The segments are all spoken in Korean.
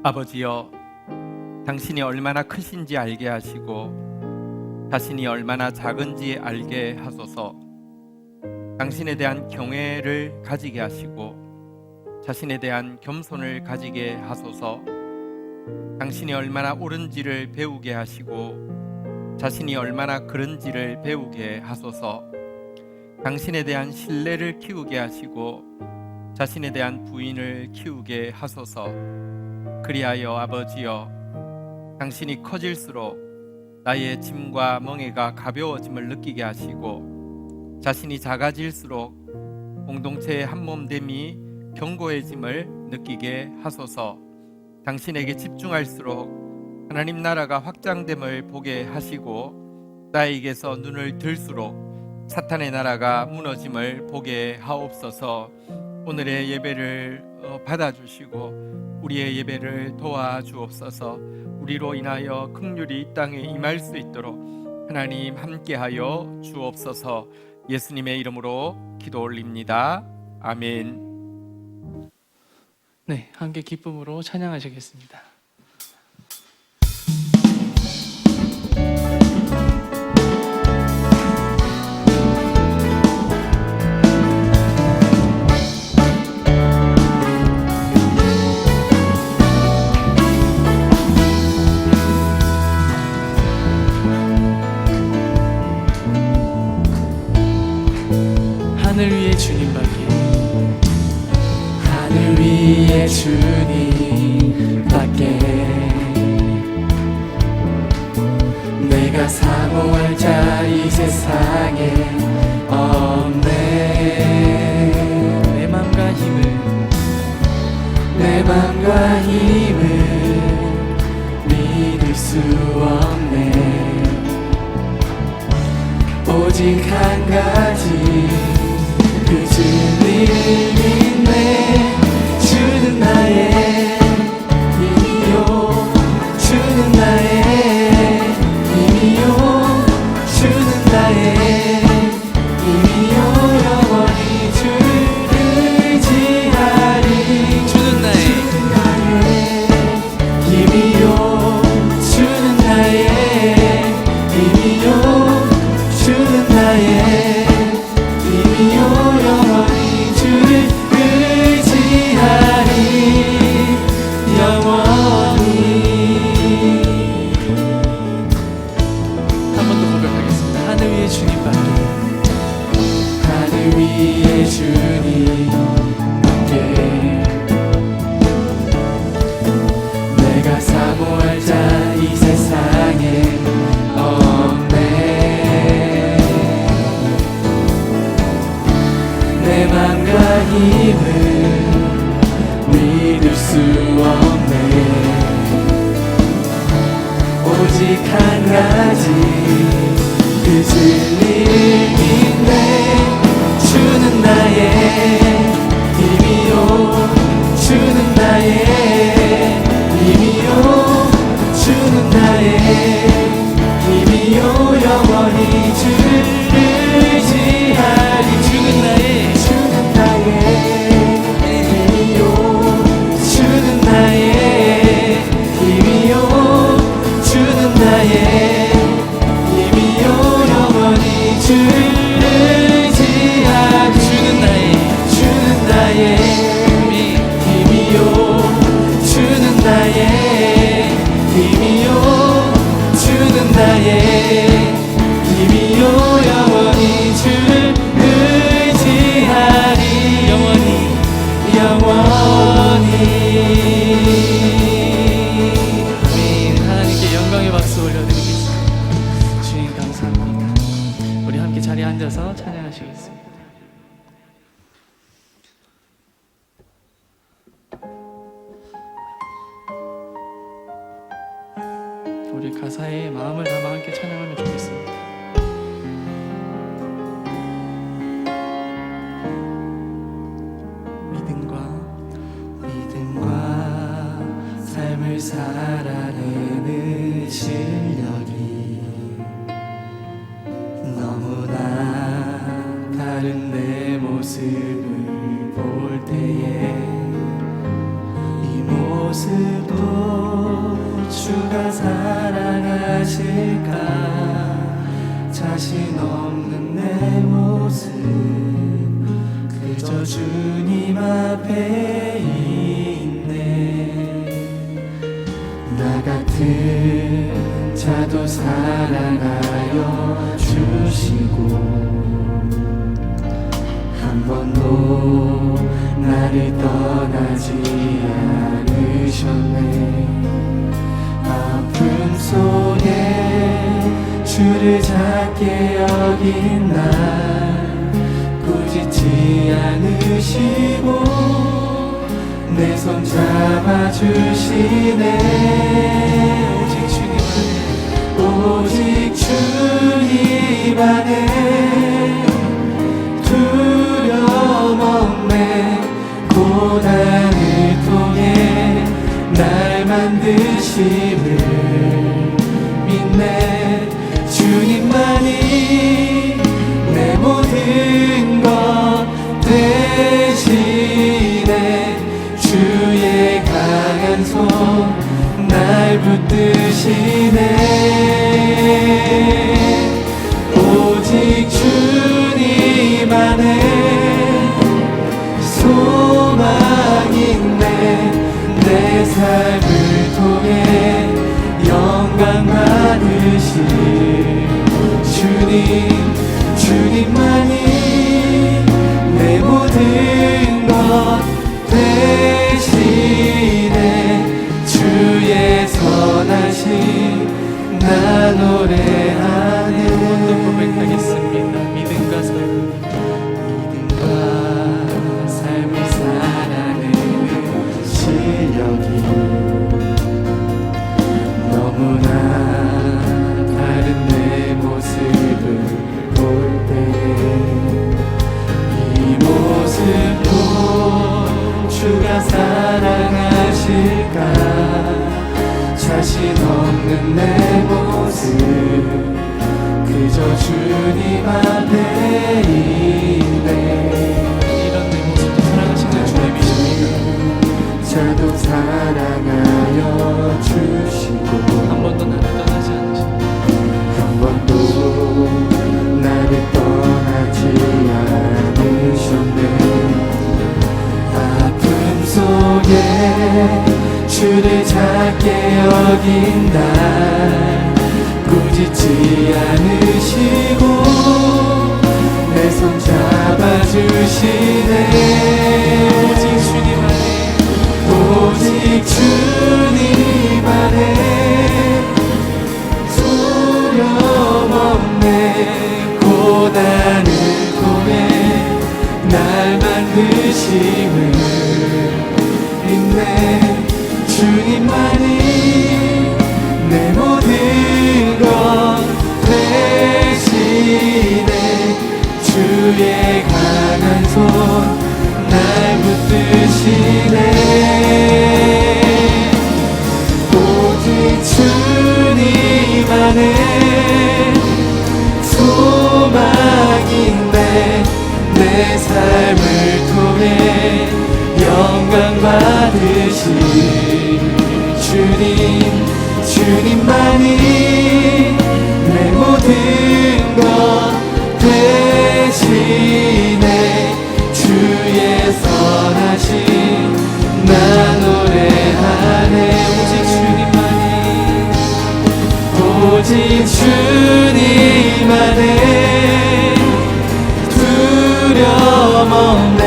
아버지여, 당신이 얼마나 크신지 알게 하시고 자신이 얼마나 작은지 알게 하소서. 당신에 대한 경외를 가지게 하시고 자신에 대한 겸손을 가지게 하소서. 당신이 얼마나 옳은지를 배우게 하시고 자신이 얼마나 그른지를 배우게 하소서. 당신에 대한 신뢰를 키우게 하시고 자신에 대한 부인을 키우게 하소서. 그리하여 아버지여, 당신이 커질수록 나의 짐과 멍에가 가벼워짐을 느끼게 하시고 자신이 작아질수록 공동체의 한몸됨이 견고해짐을 느끼게 하소서. 당신에게 집중할수록 하나님 나라가 확장됨을 보게 하시고 나에게서 눈을 들수록 사탄의 나라가 무너짐을 보게 하옵소서. 오늘의 예배를 받아주시고 우리의 예배를 도와주옵소서. 우리로 인하여 긍휼이 이 땅에 임할 수 있도록 하나님 함께하여 주옵소서. 예수님의 이름으로 기도 올립니다. 아멘. 네, 함께 기쁨으로 찬양하시겠습니다. 하늘 위에 주님 밖에, 하늘 위에 주님 밖에 내가 사모할 자 이 세상에 없네. 내 맘과 힘을 믿을 수 없네. 오직 한 가지 그 진리를 믿네. 주는 나의 힘이요, 주는 나의 힘이요, 주는 나의 힘이요. 영원히 주를 의지하리. 주는 나의 힘이요, 주는 나의 힘이요, 주는 나의 영원히 주를 의지하리. 영원히. 한 번 더 고백하겠습니다. 하늘 위에 주님 밖에, 하늘 위에 주님 밖에 내가 사모할 자 이 세상에 없네. 내 맘과 힘을 믿을 수 없네. 오직 한 가지 그 진리를 믿네. 주는 나의 힘이요, 주는 나의 힘이요, 주는 나의 힘이요. 영원히 주를 의지하리. 주는 나의 힘이요, 주는 나의 힘이요, 주는 나의 힘이요. 영원히 주를 의지하리. 주는 나의 힘이요, 주는 나의 힘이요, 주는 나의 힘이요. 영원히 주를 의지하리. 영원히. 아멘. 하나님께 영광의 박수 올려드리겠습니다. 주님 감사합니다. 우리 함께 자리에 앉아서 찬양하시겠습니다. 우리 가사에 마음을 담아 함께 찬양하면 좋겠습니다. 믿음과 삶을 살아내는 실력이 너무나 다른 내 모습을 볼 때에 이 모습도 주가 사랑하실까 자신 없는 내 모습 그저 주님 앞에 있네. 나 같은 자도 사랑하여 주시고 한 번도 나를 떠나지 않으셨네. 아픔 속에 주를 작게 여긴 날 꾸짖지 않으시고 내 손 잡아주시네. 오직 주님 안에 두려움 없네. 고난을 통해 날 만드심을 믿네. 주님만이 내 모든 것 대신에 주의 강한 손 날 붙드시네. 오직 주님 안에 소망 있네. 내 삶을 통해 영광 받으신 주님만이 내 모든 것 대신에 주의 선하심 나 노래하네. 오늘도 고백하겠습니다. 믿음과 삶을 살아내는 실력이 너무나 다른 내 모습을 볼 때 이 모습도 주가 사랑하실까 자신 없는 내 모습 그저 주님 앞에 있네. 이런 내 모습도 사랑하시는 주의 믿음이다. 자도 사랑하여 주시고 한 번도 나를 떠나지 않으시고 한 번도 나를 떠나지 않으셨네. 아픔 속에 주를 작게 여긴 날 꾸짖지 않으시고 내 손 잡아주시네. 오직 주님 안에 오직 주님 안에 두려움 없네. 고난을 통해 날 만드심을 믿네. 주님만이 내 모든 것 대신에 주의 강한 손 날 붙드시네. 오직 주님 안에 소망인데 내 삶을 통해 영광 받으신 주님만이 내 모든 것 대신에 주의 선하심 나 노래하네. 오직 주님만에 두려움 없네.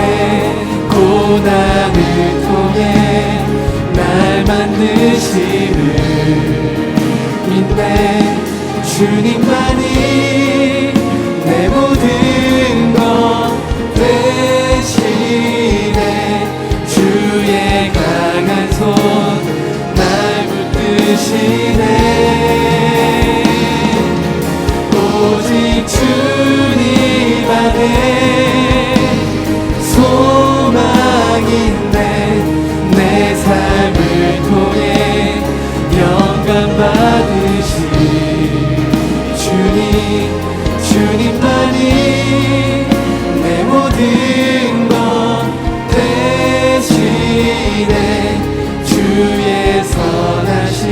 고난을 통해 날 만드심을 믿네. 주님만이 내 모든 것 대신에 주의 강한 손 날 붙드시네. 오직 주님 안에 소망인데 내 삶을 통해 영광 받으신 주님만이 내 모든 것 대신에 주의 선하심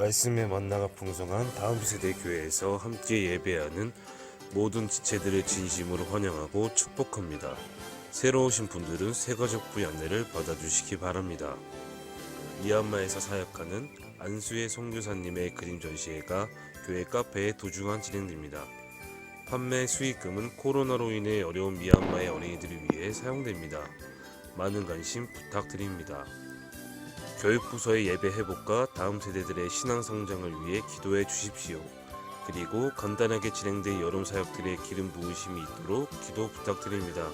말씀의 만나가 풍성한 다음 세대 교회에서 함께 예배하는 모든 지체들을 진심으로 환영하고 축복합니다. 새로 오신 분들은 새가족부 안내를 받아주시기 바랍니다. 미얀마에서 사역하는 안수의 선교사님의 그림 전시회가 교회 카페에 도중한 진행됩니다. 판매 수익금은 코로나로 인해 어려운 미얀마의 어린이들을 위해 사용됩니다. 많은 관심 부탁드립니다. 교육부서의 예배 회복과 다음 세대들의 신앙 성장을 위해 기도해 주십시오. 그리고 간단하게 진행된 여름 사역들의 기름 부으심이 있도록 기도 부탁드립니다.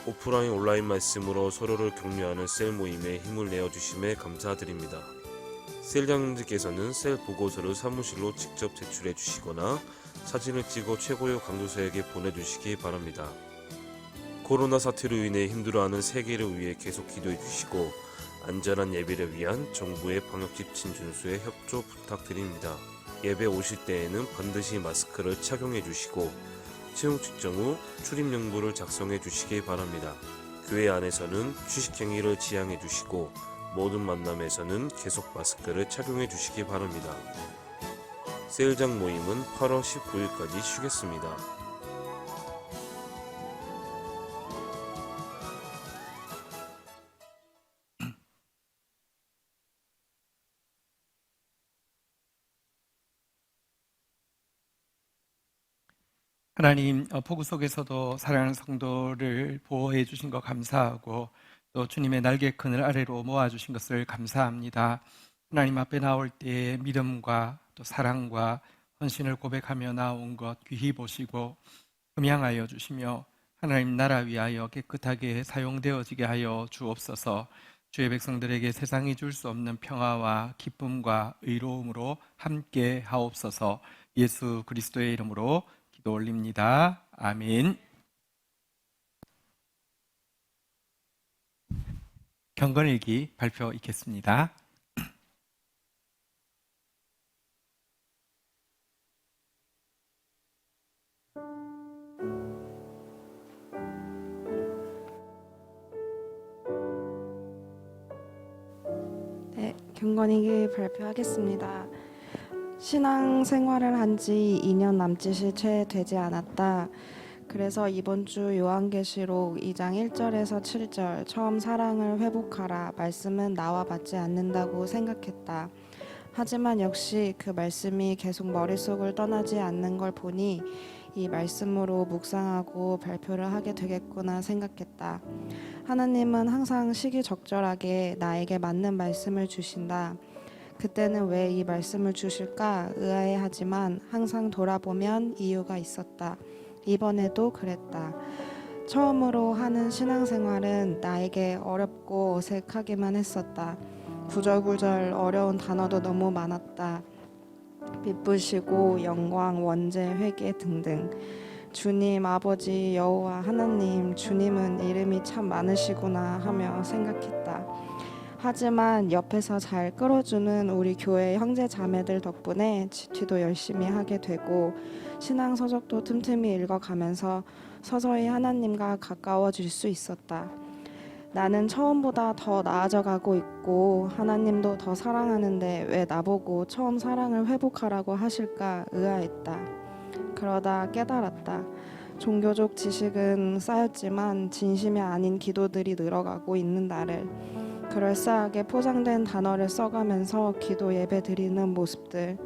오프라인 온라인 말씀으로 서로를 격려하는 셀 모임에 힘을 내어주심에 감사드립니다. 셀장님들께서는 셀 보고서를 사무실로 직접 제출해 주시거나 사진을 찍어 최고요 강도사에게 보내주시기 바랍니다. 코로나 사태로 인해 힘들어하는 세계를 위해 계속 기도해 주시고 안전한 예배를 위한 정부의 방역지침 준수에 협조 부탁드립니다. 예배 오실 때에는 반드시 마스크를 착용해 주시고 채용 측정 후 출입명부를 작성해 주시기 바랍니다. 교회 안에서는 취식행위를 지양해 주시고 모든 만남에서는 계속 마스크를 착용해 주시기 바랍니다. 셀장 모임은 8월 19일까지 쉬겠습니다. 하나님, 폭우 속에서도 사랑하는 성도를 보호해 주신 것 감사하고 또 주님의 날개 그늘 아래로 모아주신 것을 감사합니다. 하나님 앞에 나올 때 믿음과 또 사랑과 헌신을 고백하며 나온 것 귀히 보시고 금양하여 주시며 하나님 나라 위하여 깨끗하게 사용되어지게 하여 주옵소서. 주의 백성들에게 세상이 줄 수 없는 평화와 기쁨과 의로움으로 함께 하옵소서. 예수 그리스도의 이름으로 기도 올립니다. 아멘. 경건일기 발표 있겠습니다. 네, 경건일기 발표하겠습니다. 신앙 생활을 한 지 2년 남짓이 채 되지 않았다. 그래서 이번 주 요한계시록 2장 1절에서 7절 처음 사랑을 회복하라 말씀은 나와 맞지 않는다고 생각했다. 하지만 역시 그 말씀이 계속 머릿속을 떠나지 않는 걸 보니 이 말씀으로 묵상하고 발표를 하게 되겠구나 생각했다. 하나님은 항상 시기적절하게 나에게 맞는 말씀을 주신다. 그때는 왜 이 말씀을 주실까 의아해하지만 항상 돌아보면 이유가 있었다. 이번에도 그랬다. 처음으로 하는 신앙생활은 나에게 어렵고 어색하기만 했었다. 구절구절 어려운 단어도 너무 많았다. 미쁘시고 영광, 원죄, 회개 등등. 주님, 아버지, 여호와 하나님, 주님은 이름이 참 많으시구나 하며 생각했다. 하지만 옆에서 잘 끌어주는 우리 교회 형제 자매들 덕분에 GT도 열심히 하게 되고 신앙 서적도 틈틈이 읽어가면서 서서히 하나님과 가까워질 수 있었다. 나는 처음보다 더 나아져가고 있고 하나님도 더 사랑하는데 왜 나보고 처음 사랑을 회복하라고 하실까 의아했다. 그러다 깨달았다. 종교적 지식은 쌓였지만 진심이 아닌 기도들이 늘어가고 있는 나를 그럴싸하게 포장된 단어를 써가면서 기도 예배 드리는 모습들,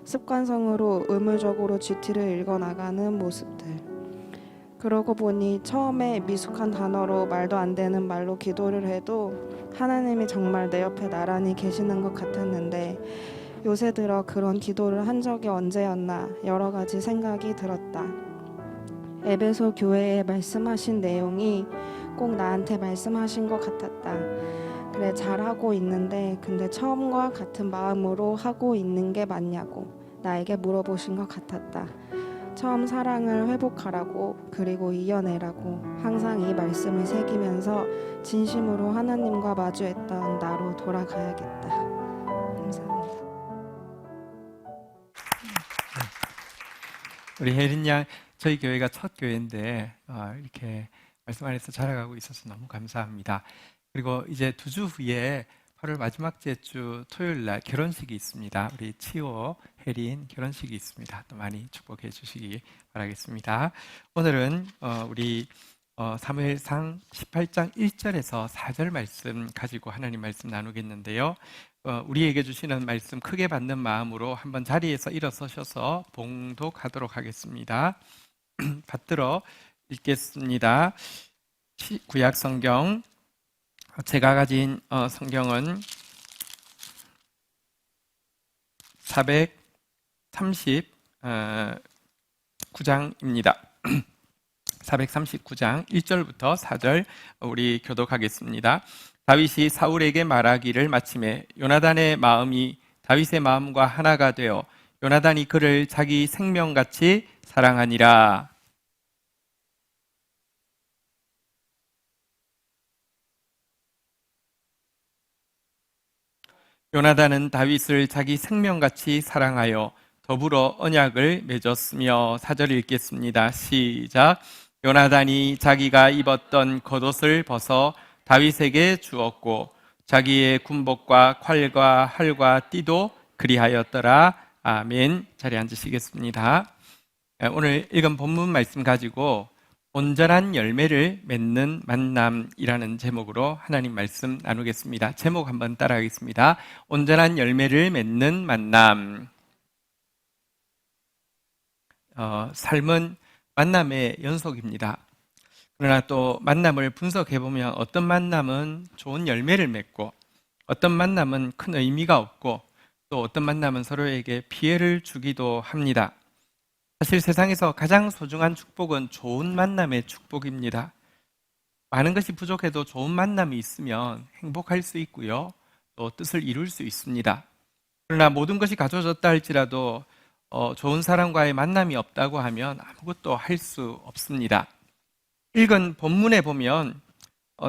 습관성으로 의무적으로 GT를 읽어나가는 모습들. 그러고 보니 처음에 미숙한 단어로 말도 안 되는 말로 기도를 해도 하나님이 정말 내 옆에 나란히 계시는 것 같았는데 요새 들어 그런 기도를 한 적이 언제였나 여러 가지 생각이 들었다. 에베소 교회에 말씀하신 내용이 꼭 나한테 말씀하신 것 같았다. 그래, 잘하고 있는데 근데 처음과 같은 마음으로 하고 있는 게 맞냐고 나에게 물어보신 것 같았다. 처음 사랑을 회복하라고 그리고 이겨내라고 항상 이 말씀을 새기면서 진심으로 하나님과 마주했던 나로 돌아가야겠다. 감사합니다. 우리 혜린 양, 저희 교회가 첫 교회인데 이렇게 말씀 안에서 자라가고 있어서 너무 감사합니다. 그리고 이제 2주 후에 8월 마지막 주 토요일 날 결혼식이 있습니다. 우리 치호, 혜린 결혼식이 있습니다. 또 많이 축복해 주시기 바라겠습니다. 오늘은 우리 사무엘상 18장 1절에서 4절 말씀 가지고 하나님 말씀 나누겠는데요. 우리에게 주시는 말씀 크게 받는 마음으로 한번 자리에서 일어서셔서 봉독하도록 하겠습니다. 받들어 읽겠습니다. 구약 성경, 제가 가진 성경은 439장입니다. 439장 1절부터 4절 우리 교독하겠습니다. 다윗이 사울에게 말하기를 마침에 요나단의 마음이 다윗의 마음과 하나가 되어 요나단이 그를 자기 생명같이 사랑하니라. 요나단은 다윗을 자기 생명같이 사랑하여 더불어 언약을 맺었으며. 4절 읽겠습니다. 시작. 요나단이 자기가 입었던 겉옷을 벗어 다윗에게 주었고 자기의 군복과 콸과 활과 띠도 그리하였더라. 아멘. 자리에 앉으시겠습니다. 오늘 읽은 본문 말씀 가지고 온전한 열매를 맺는 만남이라는 제목으로 하나님 말씀 나누겠습니다. 제목 한번 따라하겠습니다. 온전한 열매를 맺는 만남. 삶은 만남의 연속입니다. 그러나 또 만남을 분석해보면 어떤 만남은 좋은 열매를 맺고 어떤 만남은 큰 의미가 없고 또 어떤 만남은 서로에게 피해를 주기도 합니다. 사실 세상에서 가장 소중한 축복은 좋은 만남의 축복입니다. 많은 것이 부족해도 좋은 만남이 있으면 행복할 수 있고요. 또 뜻을 이룰 수 있습니다. 그러나 모든 것이 갖춰졌다 할지라도 좋은 사람과의 만남이 없다고 하면 아무것도 할 수 없습니다. 읽은 본문에 보면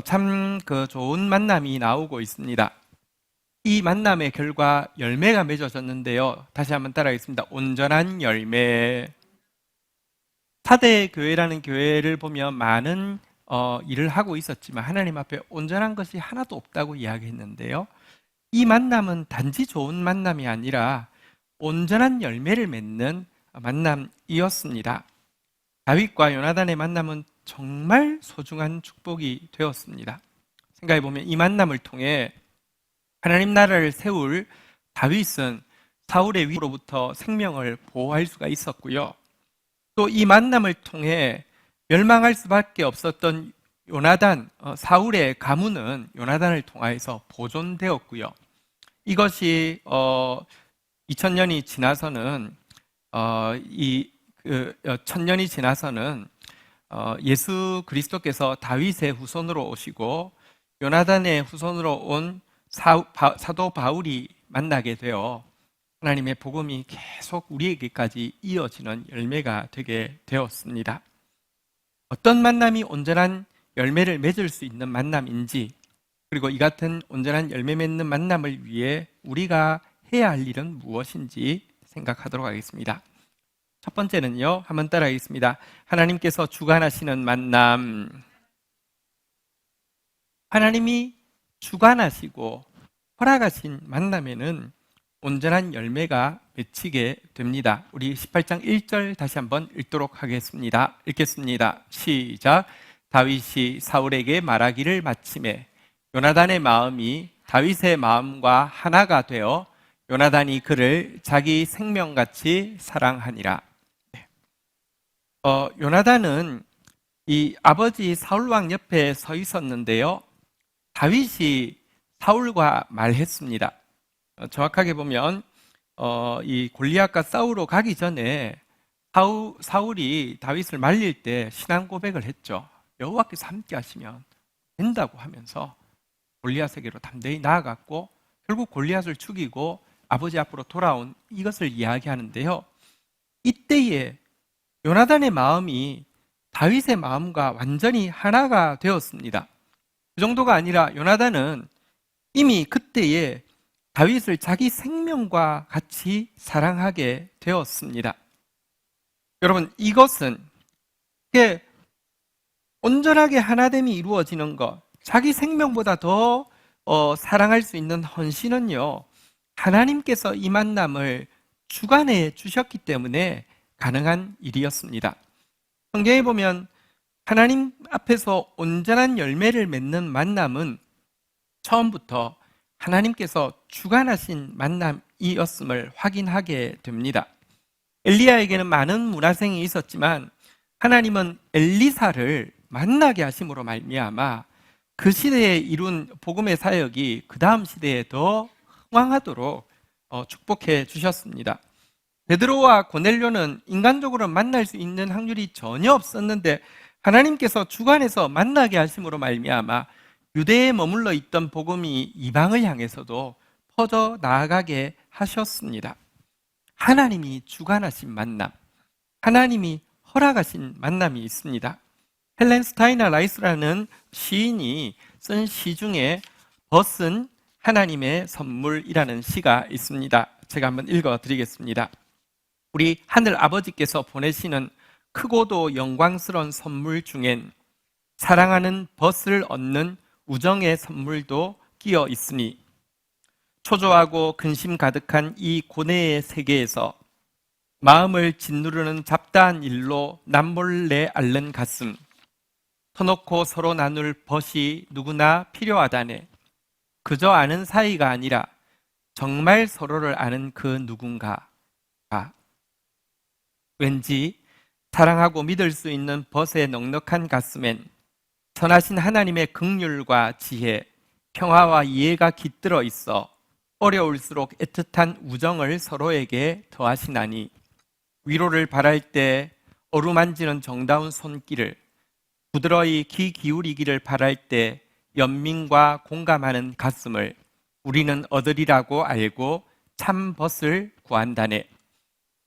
참 좋은 만남이 나오고 있습니다. 이 만남의 결과 열매가 맺어졌는데요. 다시 한번 따라하겠습니다. 온전한 열매. 사대 교회라는 교회를 보면 많은 일을 하고 있었지만 하나님 앞에 온전한 것이 하나도 없다고 이야기했는데요. 이 만남은 단지 좋은 만남이 아니라 온전한 열매를 맺는 만남이었습니다. 다윗과 요나단의 만남은 정말 소중한 축복이 되었습니다. 생각해보면 이 만남을 통해 하나님 나라를 세울 다윗은 사울의 위로부터 생명을 보호할 수가 있었고요. 또 이 만남을 통해 멸망할 수밖에 없었던 요나단, 사울의 가문은 요나단을 통하여서 보존되었고요. 이것이 2000년이 지나서는 1000년이 지나서는 예수 그리스도께서 다윗의 후손으로 오시고 요나단의 후손으로 온 사도 바울이 만나게 되어 하나님의 복음이 계속 우리에게까지 이어지는 열매가 되게 되었습니다. 어떤 만남이 온전한 열매를 맺을 수 있는 만남인지, 그리고 이 같은 온전한 열매 맺는 만남을 위해 우리가 해야 할 일은 무엇인지 생각하도록 하겠습니다. 첫 번째는요, 한번 따라하겠습니다. 하나님께서 주관하시는 만남. 하나님이 주관하시고 허락하신 만남에는 온전한 열매가 맺히게 됩니다. 우리 18장 1절 다시 한번 읽도록 하겠습니다. 읽겠습니다. 시작. 다윗이 사울에게 말하기를 마침에 요나단의 마음이 다윗의 마음과 하나가 되어 요나단이 그를 자기 생명같이 사랑하니라. 요나단은 이 아버지 사울왕 옆에 서 있었는데요. 다윗이 사울과 말했습니다. 정확하게 보면 이 골리앗과 싸우러 가기 전에 사울이 다윗을 말릴 때 신앙 고백을 했죠. 여호와께서 함께 하시면 된다고 하면서 골리앗에게로 담대히 나아갔고 결국 골리앗을 죽이고 아버지 앞으로 돌아온 이것을 이야기하는데요. 이때에 요나단의 마음이 다윗의 마음과 완전히 하나가 되었습니다. 그 정도가 아니라 요나단은 이미 그때에 다윗을 자기 생명과 같이 사랑하게 되었습니다. 여러분, 이것은 온전하게 하나됨이 이루어지는 것, 자기 생명보다 더 사랑할 수 있는 헌신은요, 하나님께서 이 만남을 주관해 주셨기 때문에 가능한 일이었습니다. 성경에 보면 하나님 앞에서 온전한 열매를 맺는 만남은 처음부터 하나님께서 주관하신 만남이었음을 확인하게 됩니다. 엘리야에게는 많은 문화생이 있었지만 하나님은 엘리사를 만나게 하심으로 말미암아 그 시대에 이룬 복음의 사역이 그 다음 시대에 더 흥왕하도록 축복해 주셨습니다. 베드로와 고넬료는 인간적으로 만날 수 있는 확률이 전혀 없었는데 하나님께서 주관해서 만나게 하심으로 말미암아 유대에 머물러 있던 복음이 이방을 향해서도 퍼져 나아가게 하셨습니다. 하나님이 주관하신 만남, 하나님이 허락하신 만남이 있습니다. 헬렌 스타이너 라이스라는 시인이 쓴 시 중에 벗은 하나님의 선물이라는 시가 있습니다. 제가 한번 읽어드리겠습니다. 우리 하늘 아버지께서 보내시는 크고도 영광스러운 선물 중엔 사랑하는 벗을 얻는 우정의 선물도 끼어 있으니 초조하고 근심 가득한 이 고뇌의 세계에서 마음을 짓누르는 잡다한 일로 남몰래 앓는 가슴, 터놓고 서로 나눌 벗이 누구나 필요하다네. 그저 아는 사이가 아니라 정말 서로를 아는 그 누군가가 왠지 사랑하고 믿을 수 있는 벗의 넉넉한 가슴엔 선하신 하나님의 긍휼과 지혜, 평화와 이해가 깃들어 있어 어려울수록 애틋한 우정을 서로에게 더하시나니 위로를 바랄 때 어루만지는 정다운 손길을, 부드러이 귀 기울이기를 바랄 때 연민과 공감하는 가슴을 우리는 얻으리라고 알고 참 벗을 구한다네.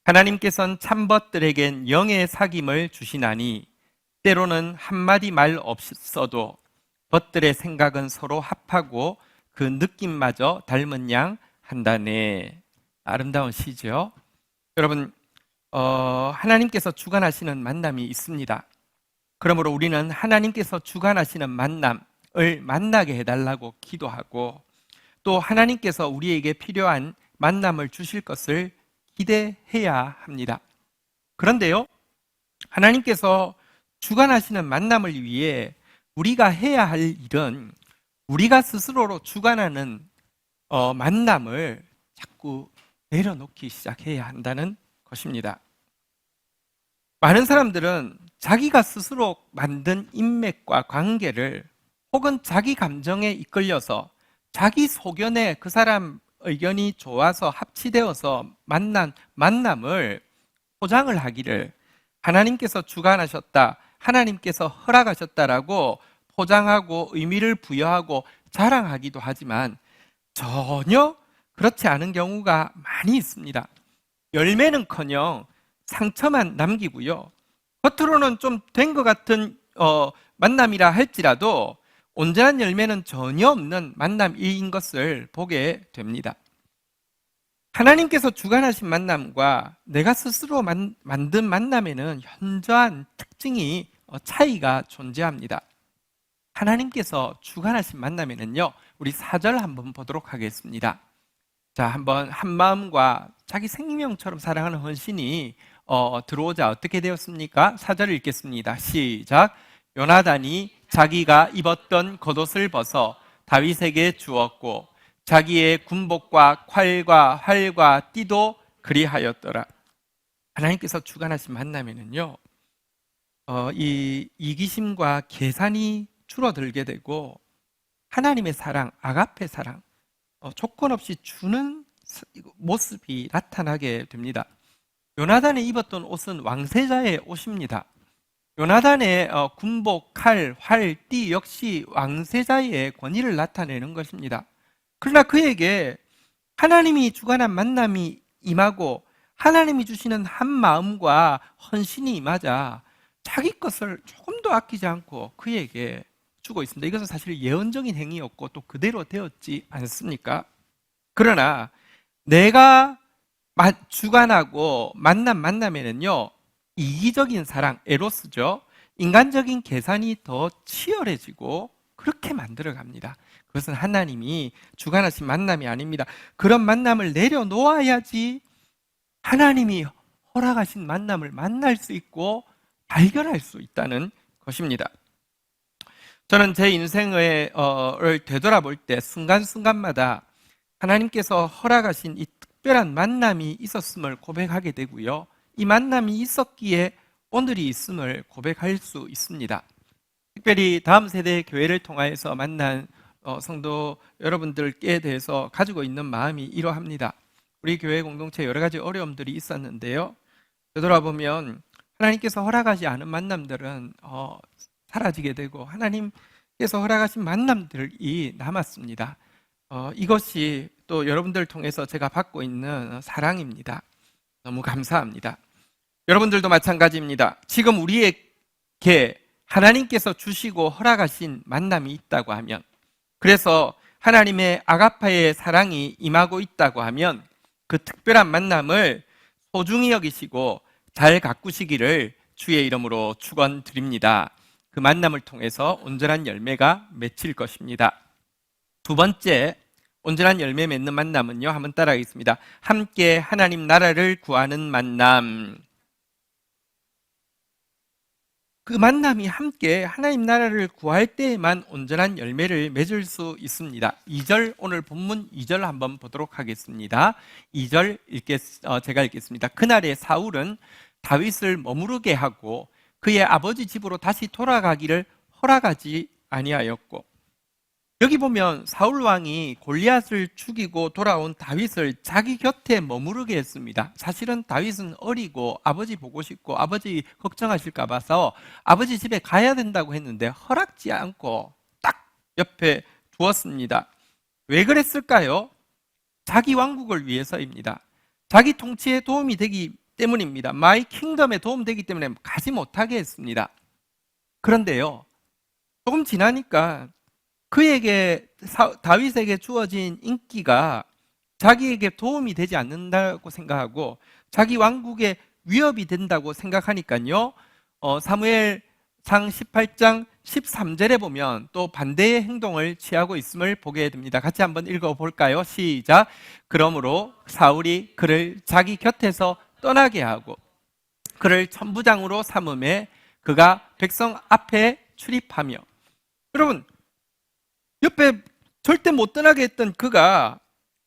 하나님께서는 참 벗들에겐 영의 사귐을 주시나니 때로는 한마디 말 없어도 벗들의 생각은 서로 합하고 그 느낌마저 닮은 양 한다네. 아름다운 시죠. 여러분, 하나님께서 주관하시는 만남이 있습니다. 그러므로 우리는 하나님께서 주관하시는 만남을 만나게 해달라고 기도하고 또 하나님께서 우리에게 필요한 만남을 주실 것을 기대해야 합니다. 그런데요, 하나님께서 주관하시는 만남을 위해 우리가 해야 할 일은 우리가 스스로로 주관하는 만남을 자꾸 내려놓기 시작해야 한다는 것입니다. 많은 사람들은 자기가 스스로 만든 인맥과 관계를 혹은 자기 감정에 이끌려서 자기 소견에 그 사람 의견이 좋아서 합치되어서 만난 만남을 포장을 하기를 하나님께서 주관하셨다, 하나님께서 허락하셨다라고 포장하고 의미를 부여하고 자랑하기도 하지만 전혀 그렇지 않은 경우가 많이 있습니다. 열매는커녕 상처만 남기고요. 겉으로는 좀 된 것 같은 만남이라 할지라도 온전한 열매는 전혀 없는 만남인 것을 보게 됩니다. 하나님께서 주관하신 만남과 내가 스스로 만든 만남에는 현저한 특징이 차이가 존재합니다. 하나님께서 주관하신 만남에는요, 우리 4절 한번 보도록 하겠습니다. 자, 한번 한 마음과 자기 생명처럼 사랑하는 헌신이 들어오자 어떻게 되었습니까? 4절을 읽겠습니다. 시작. 요나단이 자기가 입었던 겉옷을 벗어 다윗에게 주었고 자기의 군복과 칼과 활과 띠도 그리하였더라. 하나님께서 주관하신 만남에는요, 이 이기심과 계산이 줄어들게 되고 하나님의 사랑, 아가페 사랑, 조건 없이 주는 모습이 나타나게 됩니다. 요나단이 입었던 옷은 왕세자의 옷입니다. 요나단의 군복, 칼, 활, 띠 역시 왕세자의 권위를 나타내는 것입니다. 그러나 그에게 하나님이 주관한 만남이 임하고 하나님이 주시는 한 마음과 헌신이 임하자 자기 것을 조금도 아끼지 않고 그에게 주고 있습니다. 이것은 사실 예언적인 행위였고 또 그대로 되었지 않습니까? 그러나 내가 주관하고 만남에는요, 이기적인 사랑, 에로스죠. 인간적인 계산이 더 치열해지고 그렇게 만들어 갑니다. 그것은 하나님이 주관하신 만남이 아닙니다. 그런 만남을 내려놓아야지 하나님이 허락하신 만남을 만날 수 있고 발견할 수 있다는 것입니다. 저는 제 인생을 되돌아볼 때 순간순간마다 하나님께서 허락하신 이 특별한 만남이 있었음을 고백하게 되고요. 이 만남이 있었기에 오늘이 있음을 고백할 수 있습니다. 특별히 다음 세대 교회를 통하여서 만난 성도 여러분들께 대해서 가지고 있는 마음이 이러합니다. 우리 교회 공동체에 여러 가지 어려움들이 있었는데요. 되돌아보면 하나님께서 허락하지 않은 만남들은 사라지게 되고 하나님께서 허락하신 만남들이 남았습니다. 이것이 또 여러분들을 통해서 제가 받고 있는 사랑입니다. 너무 감사합니다. 여러분들도 마찬가지입니다. 지금 우리에게 하나님께서 주시고 허락하신 만남이 있다고 하면, 그래서 하나님의 아가파의 사랑이 임하고 있다고 하면 그 특별한 만남을 소중히 여기시고 잘 가꾸시기를 주의 이름으로 축원드립니다. 그 만남을 통해서 온전한 열매가 맺힐 것입니다. 두 번째, 온전한 열매 맺는 만남은요, 한번 따라하겠습니다. 함께 하나님 나라를 구하는 만남. 그 만남이 함께 하나님 나라를 구할 때에만 온전한 열매를 맺을 수 있습니다. 2절, 오늘 본문 2절 한번 보도록 하겠습니다. 2절 제가 읽겠습니다. 그날에 사울은 다윗을 머무르게 하고 그의 아버지 집으로 다시 돌아가기를 허락하지 아니하였고, 여기 보면 사울 왕이 골리앗을 죽이고 돌아온 다윗을 자기 곁에 머무르게 했습니다. 사실은 다윗은 어리고 아버지 보고 싶고 아버지 걱정하실까 봐서 아버지 집에 가야 된다고 했는데 허락지 않고 딱 옆에 두었습니다. 왜 그랬을까요? 자기 왕국을 위해서입니다. 자기 통치에 도움이 되기 때문입니다. 마이 킹덤에 도움되기 때문에 가지 못하게 했습니다. 그런데요, 조금 지나니까 그에게 다윗에게 주어진 인기가 자기에게 도움이 되지 않는다고 생각하고 자기 왕국에 위협이 된다고 생각하니까요, 사무엘상 18장 13절에 보면 또 반대의 행동을 취하고 있음을 보게 됩니다. 같이 한번 읽어볼까요? 시작. 그러므로 사울이 그를 자기 곁에서 떠나게 하고 그를 천부장으로 삼음에 그가 백성 앞에 출입하며, 여러분, 옆에 절대 못 떠나게 했던 그가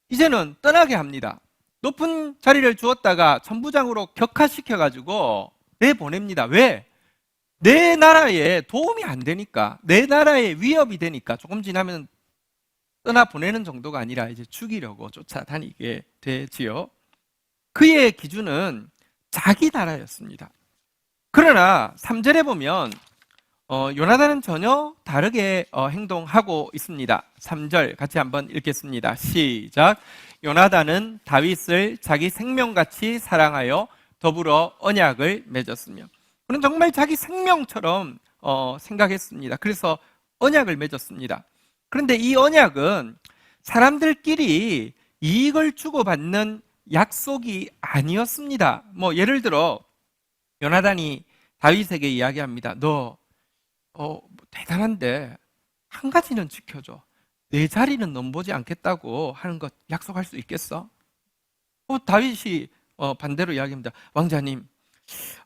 이제는 떠나게 합니다. 높은 자리를 주었다가 천부장으로 격하시켜가지고 내보냅니다. 왜? 내 나라에 도움이 안 되니까, 내 나라에 위협이 되니까. 조금 지나면 떠나보내는 정도가 아니라 이제 죽이려고 쫓아다니게 되지요. 그의 기준은 자기 나라였습니다. 그러나 3절에 보면 요나단은 전혀 다르게 행동하고 있습니다. 3절 같이 한번 읽겠습니다. 시작. 요나단은 다윗을 자기 생명같이 사랑하여 더불어 언약을 맺었으며, 그는 정말 자기 생명처럼 생각했습니다. 그래서 언약을 맺었습니다. 그런데 이 언약은 사람들끼리 이익을 주고받는 약속이 아니었습니다. 예를 들어 요나단이 다윗에게 이야기합니다. 너 대단한데 한 가지는 지켜줘. 내 자리는 넘보지 않겠다고 하는 것 약속할 수 있겠어? 다윗이 반대로 이야기합니다. 왕자님,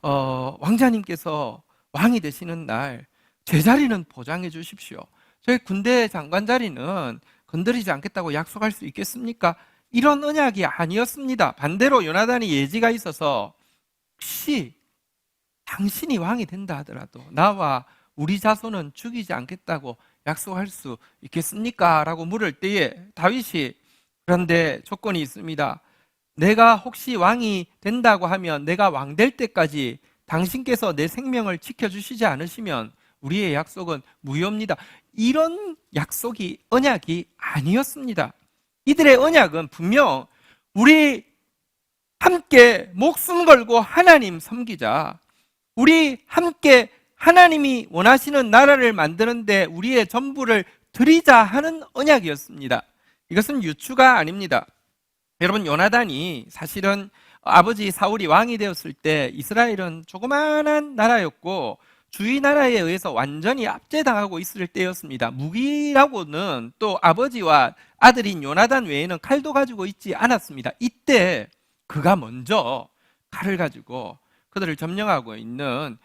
왕자님께서 왕이 되시는 날 제 자리는 보장해 주십시오. 저희 군대 장관 자리는 건드리지 않겠다고 약속할 수 있겠습니까? 이런 언약이 아니었습니다. 반대로 요나단이 예지가 있어서 혹시 당신이 왕이 된다 하더라도 나와 우리 자손은 죽이지 않겠다고 약속할 수 있겠습니까? 라고 물을 때에 다윗이, 그런데 조건이 있습니다. 내가 혹시 왕이 된다고 하면 내가 왕 될 때까지 당신께서 내 생명을 지켜주시지 않으시면 우리의 약속은 무효입니다. 이런 약속이 언약이 아니었습니다. 이들의 언약은 분명 우리 함께 목숨 걸고 하나님 섬기자, 우리 함께 하나님이 원하시는 나라를 만드는데 우리의 전부를 드리자 하는 언약이었습니다. 이것은 유추가 아닙니다. 여러분, 요나단이 사실은 아버지 사울이 왕이 되었을 때 이스라엘은 조그마한 나라였고 주위 나라에 의해서 완전히 압제당하고 있을 때였습니다. 무기라고는 또 아버지와 아들인 요나단 외에는 칼도 가지고 있지 않았습니다. 이때 그가 먼저 칼을 가지고 그들을 점령하고 있는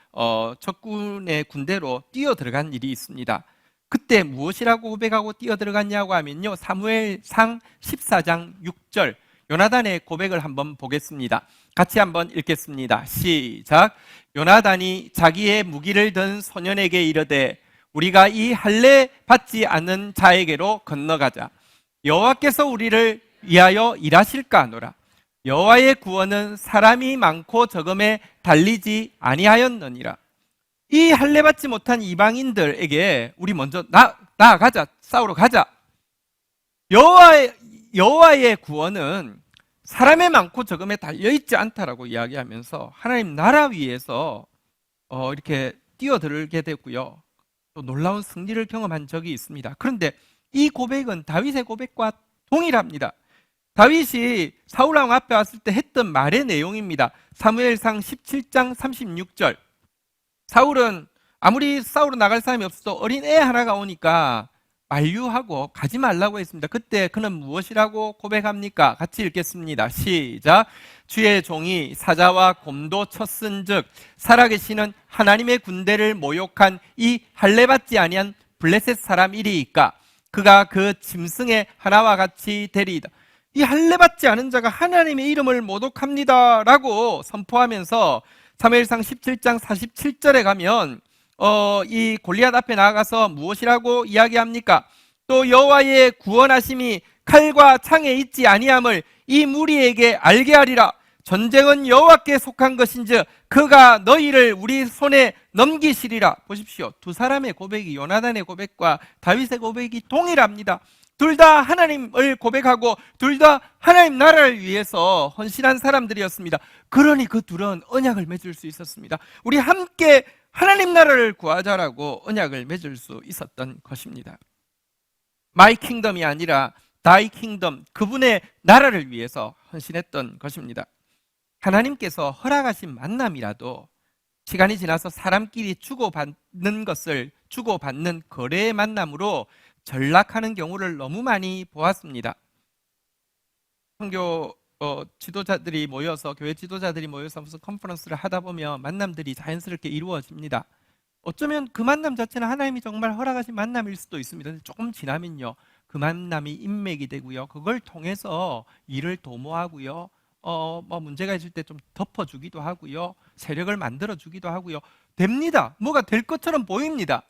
적군의 군대로 뛰어 들어간 일이 있습니다. 그때 무엇이라고 고백하고 뛰어 들어갔냐고 하면요, 사무엘상 14장 6절 요나단의 고백을 한번 보겠습니다. 같이 한번 읽겠습니다. 시작. 요나단이 자기의 무기를 든 소년에게 이르되 우리가 이 할례 받지 않는 자에게로 건너가자. 여호와께서 우리를 위하여 일하실까 하노라. 여호와의 구원은 사람이 많고 적음에 달리지 아니하였느니라. 이 할례 받지 못한 이방인들에게 우리 먼저 나아가자, 싸우러 가자. 여호와의 구원은 사람의 많고 적음에 달려있지 않다라고 이야기하면서 하나님 나라 위에서 이렇게 뛰어들게 되고요, 또 놀라운 승리를 경험한 적이 있습니다. 그런데 이 고백은 다윗의 고백과 동일합니다. 다윗이 사울왕 앞에 왔을 때 했던 말의 내용입니다. 사무엘상 17장 36절. 사울은 아무리 싸우러 나갈 사람이 없어도 어린 애 하나가 오니까 만류하고 가지 말라고 했습니다. 그때 그는 무엇이라고 고백합니까? 같이 읽겠습니다. 시작. 주의 종이 사자와 곰도 쳤은즉 살아계시는 하나님의 군대를 모욕한 이 할례받지 아니한 블레셋 사람이리이까 그가 그 짐승의 하나와 같이 되리이다. 이 할례받지 않은 자가 하나님의 이름을 모독합니다 라고 선포하면서 사무엘상 17장 47절에 가면 이 골리앗 앞에 나아가서 무엇이라고 이야기합니까? 또 여호와의 구원하심이 칼과 창에 있지 아니함을 이 무리에게 알게 하리라. 전쟁은 여호와께 속한 것인즉 그가 너희를 우리 손에 넘기시리라. 보십시오. 두 사람의 고백이, 요나단의 고백과 다윗의 고백이 동일합니다. 둘 다 하나님을 고백하고 둘 다 하나님 나라를 위해서 헌신한 사람들이었습니다. 그러니 그 둘은 언약을 맺을 수 있었습니다. 우리 함께 하나님 나라를 구하자라고 언약을 맺을 수 있었던 것입니다. 마이 킹덤이 아니라 다이 킹덤, 그분의 나라를 위해서 헌신했던 것입니다. 하나님께서 허락하신 만남이라도 시간이 지나서 사람끼리 주고받는 것을 주고받는 거래의 만남으로 전락하는 경우를 너무 많이 보았습니다. 선교 지도자들이 모여서, 교회 지도자들이 모여서 무슨 컨퍼런스를 하다 보면 만남들이 자연스럽게 이루어집니다. 어쩌면 그 만남 자체는 하나님이 정말 허락하신 만남일 수도 있습니다. 근데 조금 지나면요, 그 만남이 인맥이 되고요, 그걸 통해서 일을 도모하고요, 문제가 있을 때 좀 덮어주기도 하고요, 세력을 만들어주기도 하고요, 됩니다. 뭐가 될 것처럼 보입니다.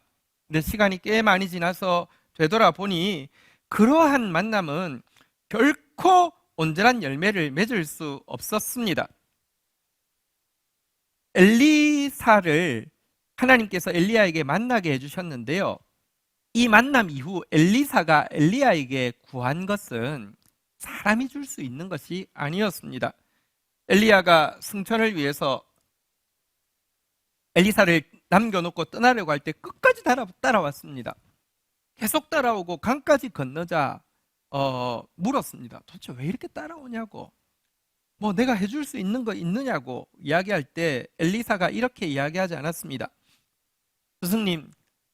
근데 시간이 꽤 많이 지나서 되돌아보니 그러한 만남은 결코 온전한 열매를 맺을 수 없었습니다. 엘리사를 하나님께서 엘리야에게 만나게 해주셨는데요, 이 만남 이후 엘리사가 엘리야에게 구한 것은 사람이 줄 수 있는 것이 아니었습니다. 엘리야가 승천을 위해서 엘리사를 남겨놓고 떠나려고 할 때 끝까지 따라왔습니다. 계속 따라오고 강까지 건너자 물었습니다. 도대체 왜 이렇게 따라오냐고, 뭐 내가 해줄 수 있는 거 있느냐고 이야기할 때 엘리사가 이렇게 이야기하지 않았습니다. 스승님,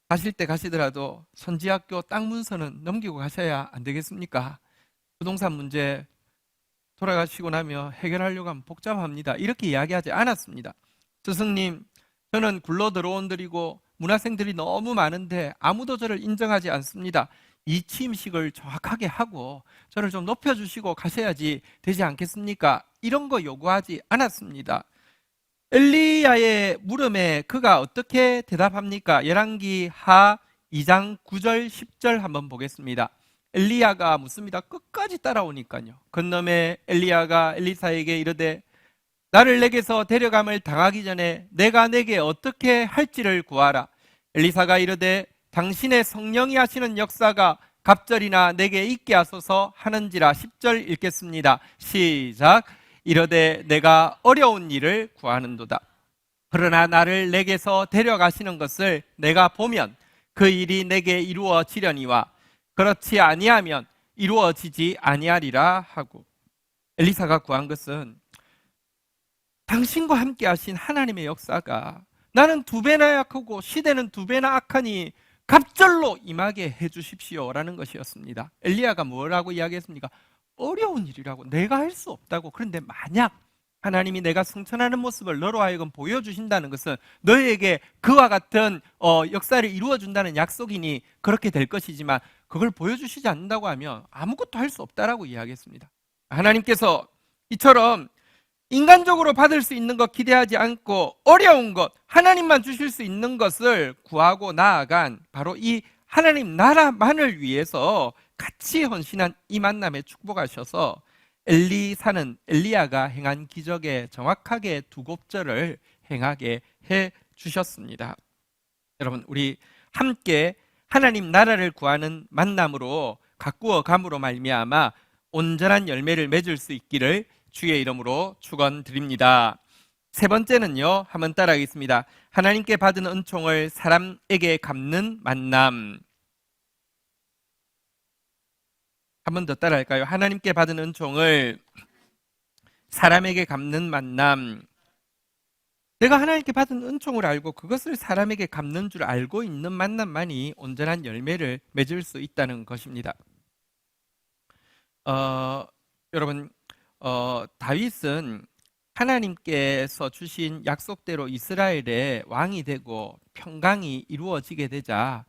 가실 때 가시더라도 선지학교 땅 문서는 넘기고 가셔야 안 되겠습니까? 부동산 문제 돌아가시고 나면 해결하려고 하면 복잡합니다. 이렇게 이야기하지 않았습니다. 스승님, 저는 굴러 들어온들이고 문화생들이 너무 많은데 아무도 저를 인정하지 않습니다. 이 취임식을 정확하게 하고 저를 좀 높여주시고 가셔야지 되지 않겠습니까? 이런 거 요구하지 않았습니다. 엘리야의 물음에 그가 어떻게 대답합니까? 열왕기 하 2장 9절 10절 한번 보겠습니다. 엘리야가 묻습니다. 끝까지 따라오니까요. 건너매 엘리야가 엘리사에게 이르되 나를 내게서 데려감을 당하기 전에 내가 내게 어떻게 할지를 구하라. 엘리사가 이르되 당신의 성령이 하시는 역사가 갑절이나 내게 있게 하소서 하는지라. 10절 읽겠습니다. 시작. 이르되 내가 어려운 일을 구하는도다. 그러나 나를 내게서 데려가시는 것을 내가 보면 그 일이 내게 이루어지려니와 그렇지 아니하면 이루어지지 아니하리라 하고, 엘리사가 구한 것은 당신과 함께 하신 하나님의 역사가 나는 두 배나 약하고 시대는 두 배나 악하니 갑절로 임하게 해주십시오라는 것이었습니다. 엘리야가 뭐라고 이야기했습니까? 어려운 일이라고, 내가 할 수 없다고. 그런데 만약 하나님이 내가 승천하는 모습을 너로 하여금 보여주신다는 것은 너희에게 그와 같은 역사를 이루어준다는 약속이니 그렇게 될 것이지만, 그걸 보여주시지 않는다고 하면 아무것도 할 수 없다라고 이야기했습니다. 하나님께서 이처럼 인간적으로 받을 수 있는 것 기대하지 않고 어려운 것, 하나님만 주실 수 있는 것을 구하고 나아간 바로 이 하나님 나라만을 위해서 같이 헌신한 이 만남에 축복하셔서 엘리야가 행한 기적에 정확하게 두 곱절을 행하게 해 주셨습니다. 여러분, 우리 함께 하나님 나라를 구하는 만남으로 가꾸어 감으로 말미암아 온전한 열매를 맺을 수 있기를 주의 이름으로 축원드립니다. 세 번째는요, 한번 따라하겠습니다. 하나님께 받은 은총을 사람에게 갚는 만남. 한 번 더 따라할까요? 하나님께 받은 은총을 사람에게 갚는 만남. 내가 하나님께 받은 은총을 알고 그것을 사람에게 갚는 줄 알고 있는 만남만이 온전한 열매를 맺을 수 있다는 것입니다. 여러분, 다윗은 하나님께서 주신 약속대로 이스라엘의 왕이 되고 평강이 이루어지게 되자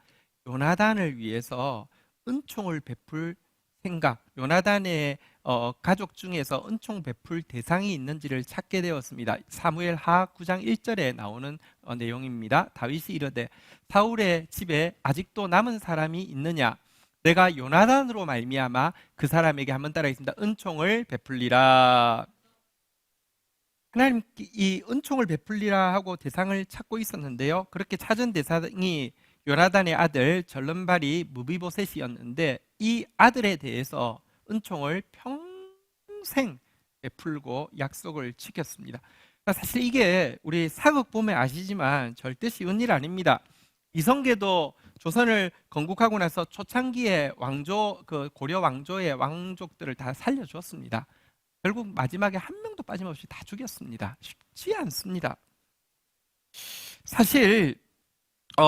요나단을 위해서 은총을 베풀 생각, 요나단의 가족 중에서 은총 베풀 대상이 있는지를 찾게 되었습니다. 사무엘 하 9장 1절에 나오는 내용입니다. 다윗이 이르되 사울의 집에 아직도 남은 사람이 있느냐? 내가 요나단으로 말미암아 그 사람에게, 한번 따라하겠습니다, 은총을 베풀리라. 하나님 이 은총을 베풀리라 하고 대상을 찾고 있었는데요, 그렇게 찾은 대상이 요나단의 아들 절름발이 무비보셋이었는데 이 아들에 대해서 은총을 평생 베풀고 약속을 지켰습니다. 사실 이게 우리 사극 보면 아시지만 절대 쉬운 일 아닙니다. 이성계도 조선을 건국하고 나서 초창기에 고려 왕조의 왕족들을 다 살려주었습니다. 결국 마지막에 한 명도 빠짐없이 다 죽였습니다. 쉽지 않습니다. 사실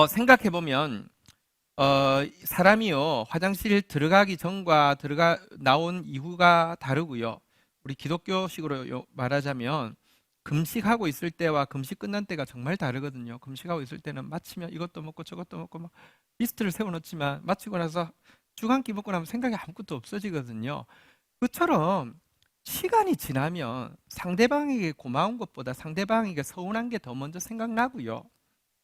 생각해보면 사람이요, 화장실 들어가기 전과 나온 이후가 다르고요. 우리 기독교식으로 말하자면 금식하고 있을 때와 금식 끝난 때가 정말 다르거든요. 금식하고 있을 때는 마치면 이것도 먹고 저것도 먹고 막 리스트를 세워놓지만 마치고 나서 죽 한 끼 먹고 나면 생각이 아무것도 없어지거든요. 그처럼 시간이 지나면 상대방에게 고마운 것보다 상대방에게 서운한 게 더 먼저 생각나고요.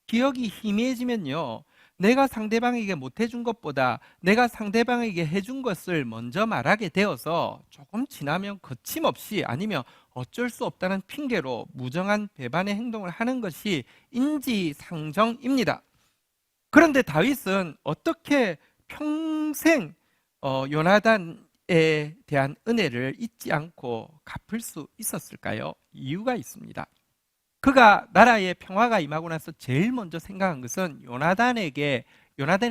기억이 희미해지면요, 내가 상대방에게 못해준 것보다 내가 상대방에게 해준 것을 먼저 말하게 되어서 조금 지나면 거침없이, 아니면 어쩔 수 없다는 핑계로 무정한 배반의 행동을 하는 것이 인지상정입니다. 그런데 다윗은 어떻게 평생 요나단에 대한 은혜를 잊지 않고 갚을 수 있었을까요? 이유가 있습니다. 그가 나라에 평화가 임하고 나서 제일 먼저 생각한 것은 요나단의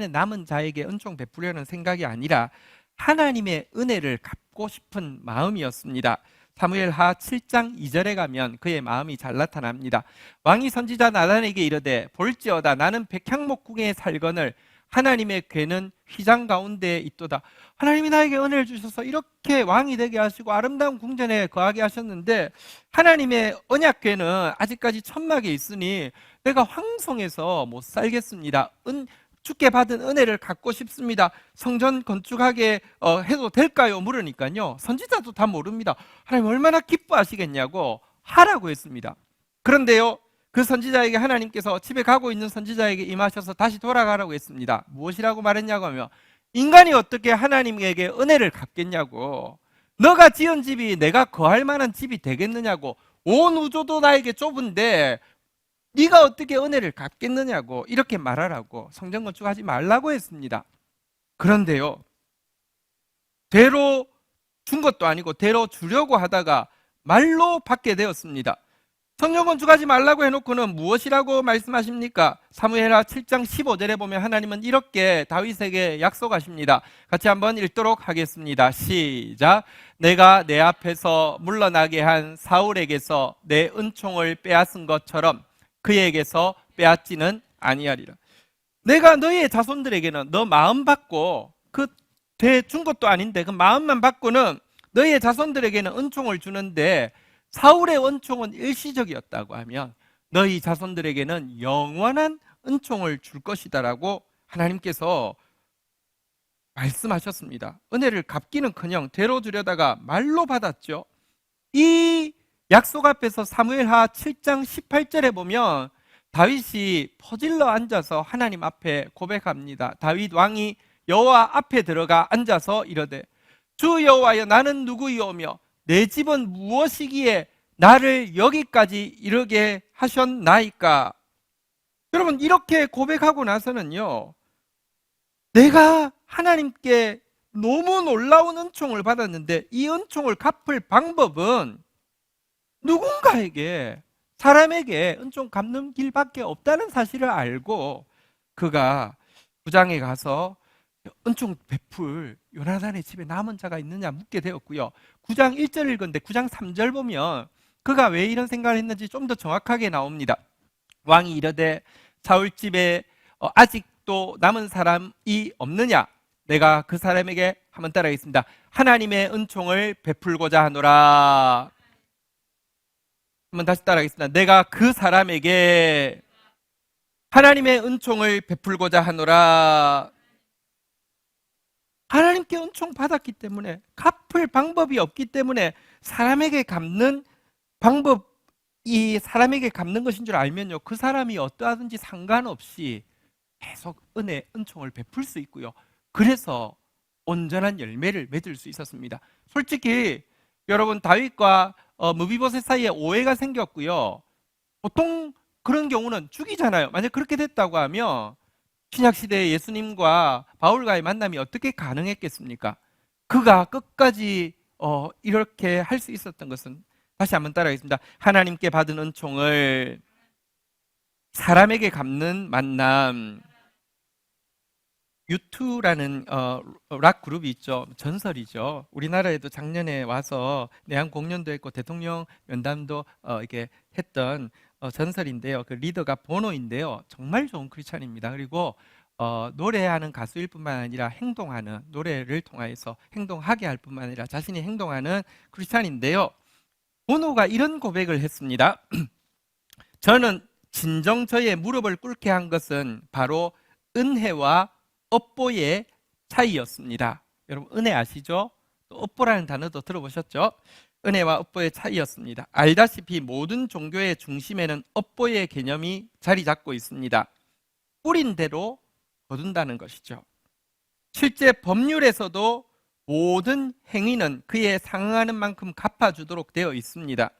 남은 자에게 은총 베푸려는 생각이 아니라 하나님의 은혜를 갚고 싶은 마음이었습니다. 사무엘하 7장 2절에 가면 그의 마음이 잘 나타납니다. 왕이 선지자 나단에게 이르되 볼지어다 나는 백향목궁에 살거늘 하나님의 궤는 휘장 가운데 있도다. 하나님이 나에게 은혜를 주셔서 이렇게 왕이 되게 하시고 아름다운 궁전에 거하게 하셨는데 하나님의 언약궤는 아직까지 천막에 있으니 내가 황송해서 못 살겠습니다. 주께 받은 은혜를 갖고 싶습니다. 성전 건축하게 해도 될까요? 물으니까요, 선지자도 다 모릅니다. 하나님 얼마나 기뻐하시겠냐고 하라고 했습니다. 그런데요, 그 선지자에게 하나님께서 집에 가고 있는 선지자에게 임하셔서 다시 돌아가라고 했습니다. 무엇이라고 말했냐고 하면, 인간이 어떻게 하나님에게 은혜를 갚겠냐고, 너가 지은 집이 내가 거할 만한 집이 되겠느냐고, 온 우주도 나에게 좁은데 네가 어떻게 은혜를 갚겠느냐고 이렇게 말하라고, 성전 건축하지 말라고 했습니다. 그런데요, 대로 준 것도 아니고 대로 주려고 하다가 말로 받게 되었습니다. 성전 건축하지 말라고 해놓고는 무엇이라고 말씀하십니까? 사무엘하 7장 15절에 보면 하나님은 이렇게 다윗에게 약속하십니다. 같이 한번 읽도록 하겠습니다. 시작. 내가 내 앞에서 물러나게 한 사울에게서 내 은총을 빼앗은 것처럼 그에게서 빼앗지는 아니하리라. 내가 너희의 자손들에게는 너 마음 받고 그 준 것도 아닌데 그 마음만 받고는 너희의 자손들에게는 은총을 주는데 사울의 은총은 일시적이었다고 하면 너희 자손들에게는 영원한 은총을 줄 것이다라고 하나님께서 말씀하셨습니다. 은혜를 갚기는커녕 되로 주려다가 말로 받았죠. 이 약속 앞에서 사무엘하 7장 18절에 보면 다윗이 퍼질러 앉아서 하나님 앞에 고백합니다. 다윗 왕이 여호와 앞에 들어가 앉아서 이르되 주 여호와여 나는 누구이오며 내 집은 무엇이기에 나를 여기까지 이르게 하셨나이까. 여러분 이렇게 고백하고 나서는요 내가 하나님께 너무 놀라운 은총을 받았는데 이 은총을 갚을 방법은 누군가에게 사람에게 은총 갚는 길밖에 없다는 사실을 알고 그가 구장에 가서 은총 베풀 요나단의 집에 남은 자가 있느냐 묻게 되었고요. 9장 1절 읽었는데 9장 3절 보면 그가 왜 이런 생각을 했는지 좀 더 정확하게 나옵니다. 왕이 이르되 사울 집에 아직도 남은 사람이 없느냐? 내가 그 사람에게 한번 따라하겠습니다. 하나님의 은총을 베풀고자 하노라. 한번 다시 따라하겠습니다. 내가 그 사람에게 하나님의 은총을 베풀고자 하노라. 하나님께 은총 받았기 때문에 갚을 방법이 없기 때문에 사람에게 갚는 방법이 사람에게 갚는 것인 줄 알면요 그 사람이 어떠하든지 상관없이 계속 은총을 베풀 수 있고요. 그래서 온전한 열매를 맺을 수 있었습니다. 솔직히 여러분 다윗과 무비보셋 사이에 오해가 생겼고요. 보통 그런 경우는 죽이잖아요. 만약 그렇게 됐다고 하면 신약시대에 예수님과 바울과의 만남이 어떻게 가능했겠습니까? 그가 끝까지 이렇게 할 수 있었던 것은 다시 한번 따라하겠습니다. 하나님께 받은 은총을 사람에게 갚는 만남. U2라는 락 그룹이 있죠. 전설이죠. 우리나라에도 작년에 와서 내한 공연도 했고 대통령 면담도 이렇게 했던 전설인데요. 그 리더가 보노인데요. 정말 좋은 크리스찬입니다. 그리고 노래하는 가수일 뿐만 아니라 행동하는 노래를 통하여서 행동하게 할 뿐만 아니라 자신이 행동하는 크리스찬인데요. 보노가 이런 고백을 했습니다. 저는 진정 저의 무릎을 꿇게 한 것은 바로 은혜와 업보의 차이였습니다. 여러분 은혜 아시죠? 또 업보라는 단어도 들어보셨죠? 은혜와 업보의 차이였습니다. 알다시피 모든 종교의 중심에는 업보의 개념이 자리 잡고 있습니다. 뿌린 대로 거둔다는 것이죠. 실제 법률에서도 모든 행위는 그에 상응하는 만큼 갚아주도록 되어 있습니다.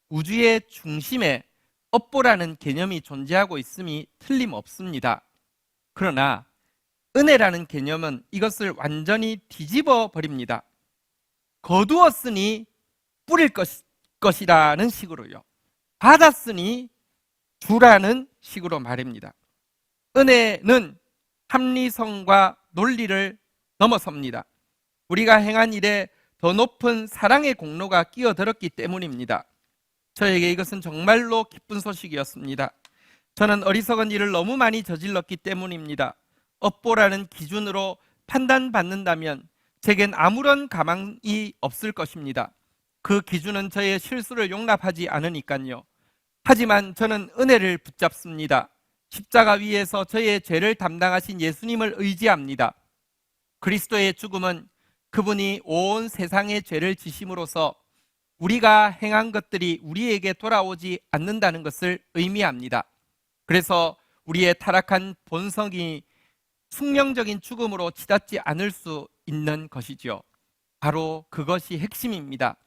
우주의 중심에 업보라는 개념이 존재하고 있음이 틀림없습니다. 그러나 은혜라는 개념은 이것을 완전히 뒤집어 버립니다. 거두었으니 뿌릴 것이라는 식으로요. 받았으니 주라는 식으로 말입니다. 은혜는 합리성과 논리를 넘어섭니다. 우리가 행한 일에 더 높은 사랑의 공로가 끼어들었기 때문입니다. 저에게 이것은 정말로 기쁜 소식이었습니다. 저는 어리석은 일을 너무 많이 저질렀기 때문입니다. 업보라는 기준으로 판단받는다면 제겐 아무런 가망이 없을 것입니다. 그 기준은 저의 실수를 용납하지 않으니까요. 하지만 저는 은혜를 붙잡습니다. 십자가 위에서 저의 죄를 담당하신 예수님을 의지합니다. 그리스도의 죽음은 그분이 온 세상의 죄를 지심으로써 우리가 행한 것들이 우리에게 돌아오지 않는다는 것을 의미합니다. 그래서 우리의 타락한 본성이 숙명적인 죽음으로 치닫지 않을 수 있는 것이죠. 바로 그것이 핵심입니다.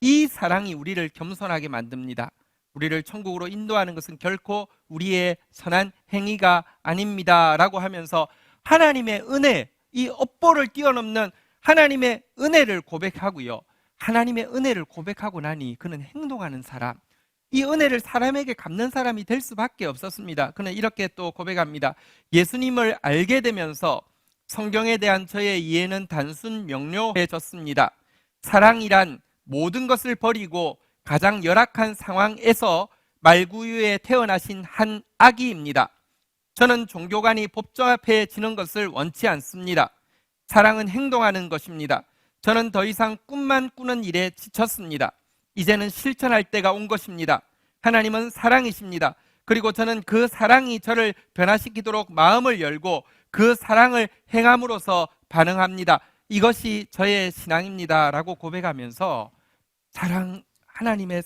이 사랑이 우리를 겸손하게 만듭니다. 우리를 천국으로 인도하는 것은 결코 우리의 선한 행위가 아닙니다 라고 하면서 하나님의 은혜, 이 업보를 뛰어넘는 하나님의 은혜를 고백하고요. 하나님의 은혜를 고백하고 나니 그는 행동하는 사람, 이 은혜를 사람에게 갚는 사람이 될 수밖에 없었습니다. 그는 이렇게 또 고백합니다. 예수님을 알게 되면서 성경에 대한 저의 이해는 단순 명료해졌습니다. 사랑이란 모든 것을 버리고 가장 열악한 상황에서 말구유에 태어나신 한 아기입니다. 저는 종교관이 복잡해지는 것을 원치 않습니다. 사랑은 행동하는 것입니다. 저는 더 이상 꿈만 꾸는 일에 지쳤습니다. 이제는 실천할 때가 온 것입니다. 하나님은 사랑이십니다. 그리고 저는 그 사랑이 저를 변화시키도록 마음을 열고 그 사랑을 행함으로써 반응합니다. 이것이 저의 신앙입니다. 라고 고백하면서 하나님의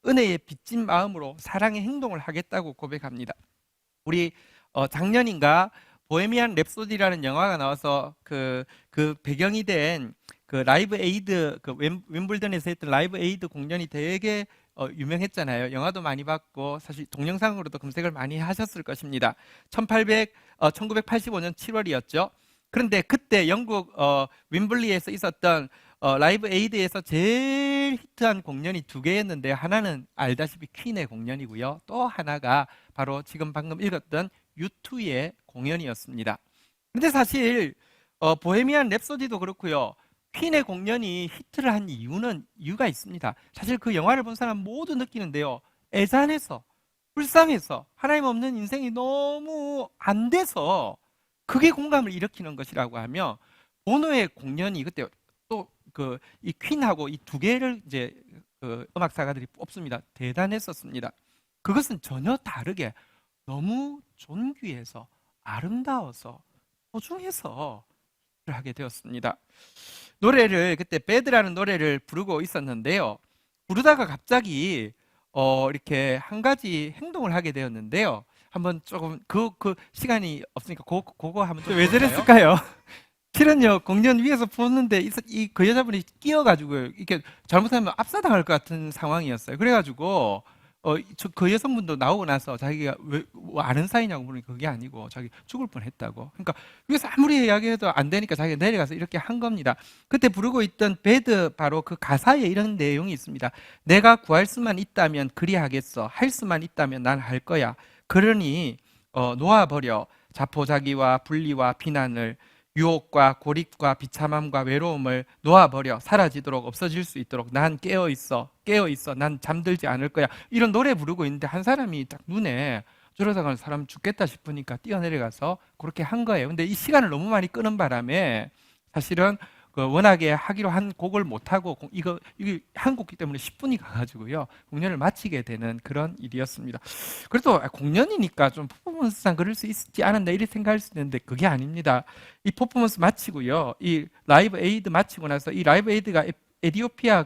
은혜에 빚진 마음으로 사랑의 행동을 하겠다고 고백합니다. 우리 작년인가 보헤미안 랩소디라는 영화가 나와서 그 배경이 된 그 라이브 에이드, 그 웸블던에서 했던 라이브 에이드 공연이 되게 유명했잖아요. 영화도 많이 봤고 사실 동영상으로도 검색을 많이 하셨을 것입니다. 1985년 7월이었죠. 그런데 그때 영국 웸블리에서 있었던 라이브 에이드에서 제일 히트한 공연이 두 개였는데, 하나는 알다시피 퀸의 공연이고요. 또 하나가 바로 지금 방금 읽었던 U2의 공연이었습니다. 근데 사실 보헤미안 랩소디도 그렇고요. 퀸의 공연이 히트를 한 이유가 있습니다. 사실 그 영화를 본 사람 모두 느끼는데요. 애잔해서, 불쌍해서, 하나님 없는 인생이 너무 안 돼서 그게 공감을 일으키는 것이라고 하며, 보노의 공연이 그때 또 이 퀸하고 이 두 개를 이제 음악사가들이 뽑습니다. 대단했었습니다. 그것은 전혀 다르게 너무 존귀해서 아름다워서 소중해서 하게 되었습니다. 노래를 그때 배드라는 노래를 부르고 있었는데요. 부르다가 갑자기 이렇게 한 가지 행동을 하게 되었는데요. 한번 조금 그 시간이 없으니까 그거 한번 좀 왜 저랬을까요? 실은요, 공연 위에서 보는데 그 여자분이 끼어가지고 이렇게 잘못하면 압사당할 것 같은 상황이었어요. 그래가지고 그 여성분도 나오고 나서 자기가 왜 아는 사이냐고 물으니까 그게 아니고 자기 죽을 뻔했다고. 그러니까 위에서 아무리 이야기해도 안 되니까 자기가 내려가서 이렇게 한 겁니다. 그때 부르고 있던 배드, 바로 그 가사에 이런 내용이 있습니다. 내가 구할 수만 있다면 그리하겠어. 할 수만 있다면 난 할 거야. 그러니 놓아버려 자포자기와 분리와 비난을, 유혹과 고립과 비참함과 외로움을 놓아버려 사라지도록, 없어질 수 있도록 난 깨어있어, 난 잠들지 않을 거야. 이런 노래 부르고 있는데 한 사람이 딱 눈에 저러다가 사람 죽겠다 싶으니까 뛰어내려가서 그렇게 한 거예요. 근데 이 시간을 너무 많이 끄는 바람에 사실은 워낙에 하기로 한 곡을 못하고 이게 한 곡이기 때문에 10분이 가가지고요 공연을 마치게 되는 그런 일이었습니다. 그래도 공연이니까 좀 퍼포먼스상 그럴 수 있지 않았나 이렇게 생각할 수 있는데 그게 아닙니다. 이 퍼포먼스 마치고요, 이 라이브 에이드 마치고 나서, 이 라이브 에이드가 에티오피아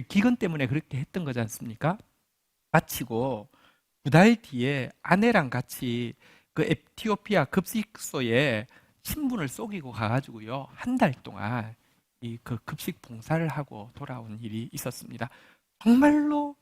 기근 때문에 그렇게 했던 거지 않습니까? 마치고 2달 뒤에 아내랑 같이 그 에티오피아 급식소에 신분을 속이고 가가지고요 1달 동안 그 급식 봉사를 하고 돌아온 일이 있었습니다. 정말로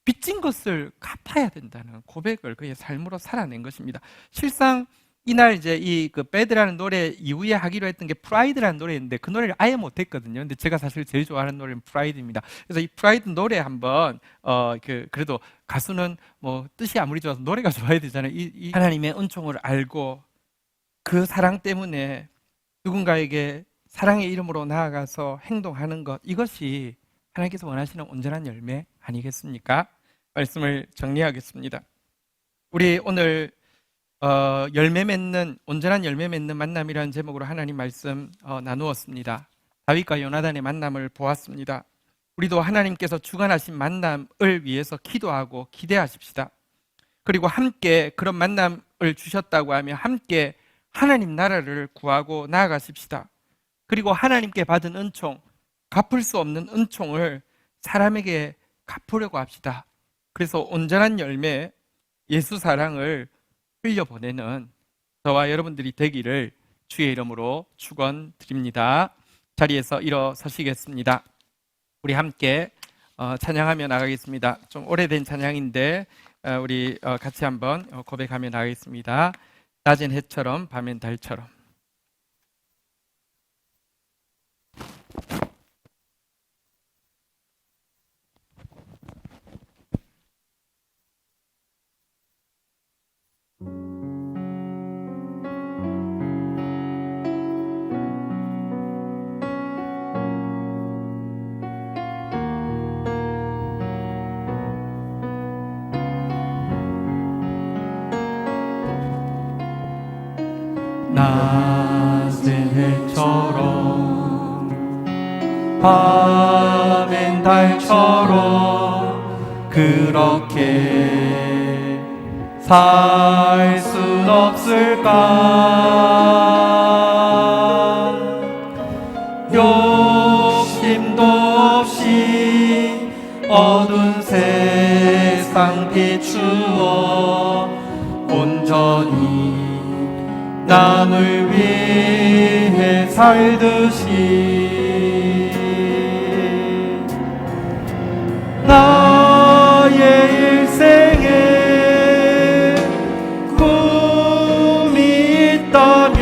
빚진 것을 갚아야 된다는 고백을 그의 삶으로 살아낸 것입니다. 실상 이날 이제 그 배드라는 노래 이후에 하기로 했던 게 프라이드라는 노래였는데 그 노래를 아예 못했거든요. 근데 제가 사실 제일 좋아하는 노래는 프라이드입니다. 그래서 이 프라이드 노래 한번 그래도 가수는 뭐 뜻이 아무리 좋아도 노래가 좋아야 되잖아요. 이 하나님의 은총을 알고 그 사랑 때문에 누군가에게 사랑의 이름으로 나아가서 행동하는 것, 이것이 하나님께서 원하시는 온전한 열매 아니겠습니까? 말씀을 정리하겠습니다. 우리 오늘 온전한 열매 맺는 만남이라는 제목으로 하나님 말씀 나누었습니다. 다윗과 요나단의 만남을 보았습니다. 우리도 하나님께서 주관하신 만남을 위해서 기도하고 기대하십시다. 그리고 함께 그런 만남을 주셨다고 하면 함께 하나님 나라를 구하고 나아가십시다. 그리고 하나님께 받은 은총, 갚을 수 없는 은총을 사람에게 갚으려고 합시다. 그래서 온전한 열매, 예수 사랑을 흘려보내는 저와 여러분들이 되기를 주의 이름으로 축원드립니다. 자리에서 일어서시겠습니다. 우리 함께 찬양하며 나가겠습니다. 좀 오래된 찬양인데 우리 같이 한번 고백하며 나가겠습니다. 낮엔 해처럼 밤엔 달처럼. 별처럼 밤엔 달처럼 그렇게 살 순 없을까? 욕심도 없이 어두운 세상 비추어 온전히 남을 위해 살듯이 나의 일생에 꿈이 있다면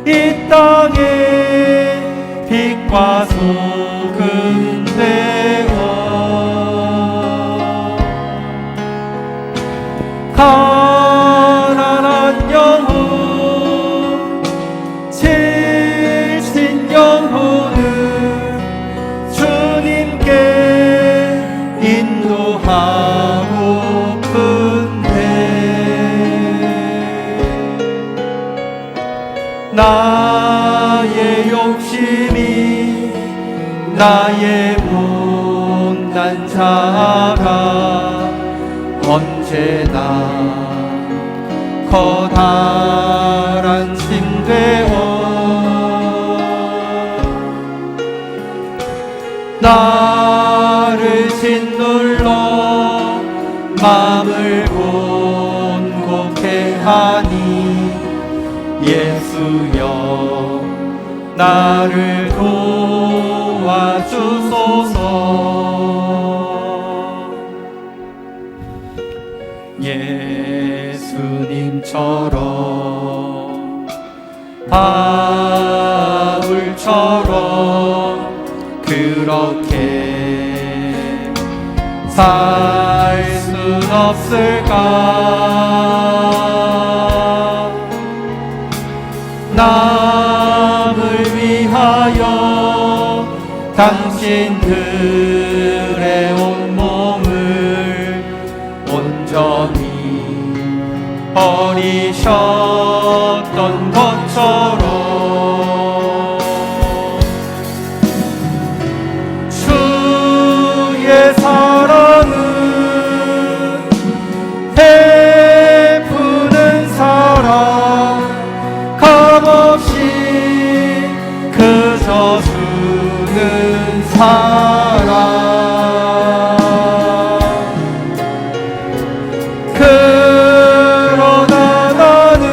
이 땅에 빛과 소금 되어 가난한 영혼 지친 영혼을 주님께 인도하고픈데 나의 욕심이 나의 못난 자아가 언제나 커다란 짐되어 나를 짓눌러 마음을 곤곡해 하니 예수여 나를 도와주소서. 예수님처럼 바울처럼 그렇게 살 순 없을까? 남을 위하여 당신들의 온몸을 온전히 버리셨던 것처럼 주의 사랑은 베푸는 사랑 값없이 그저 주는 사랑 그러나 나는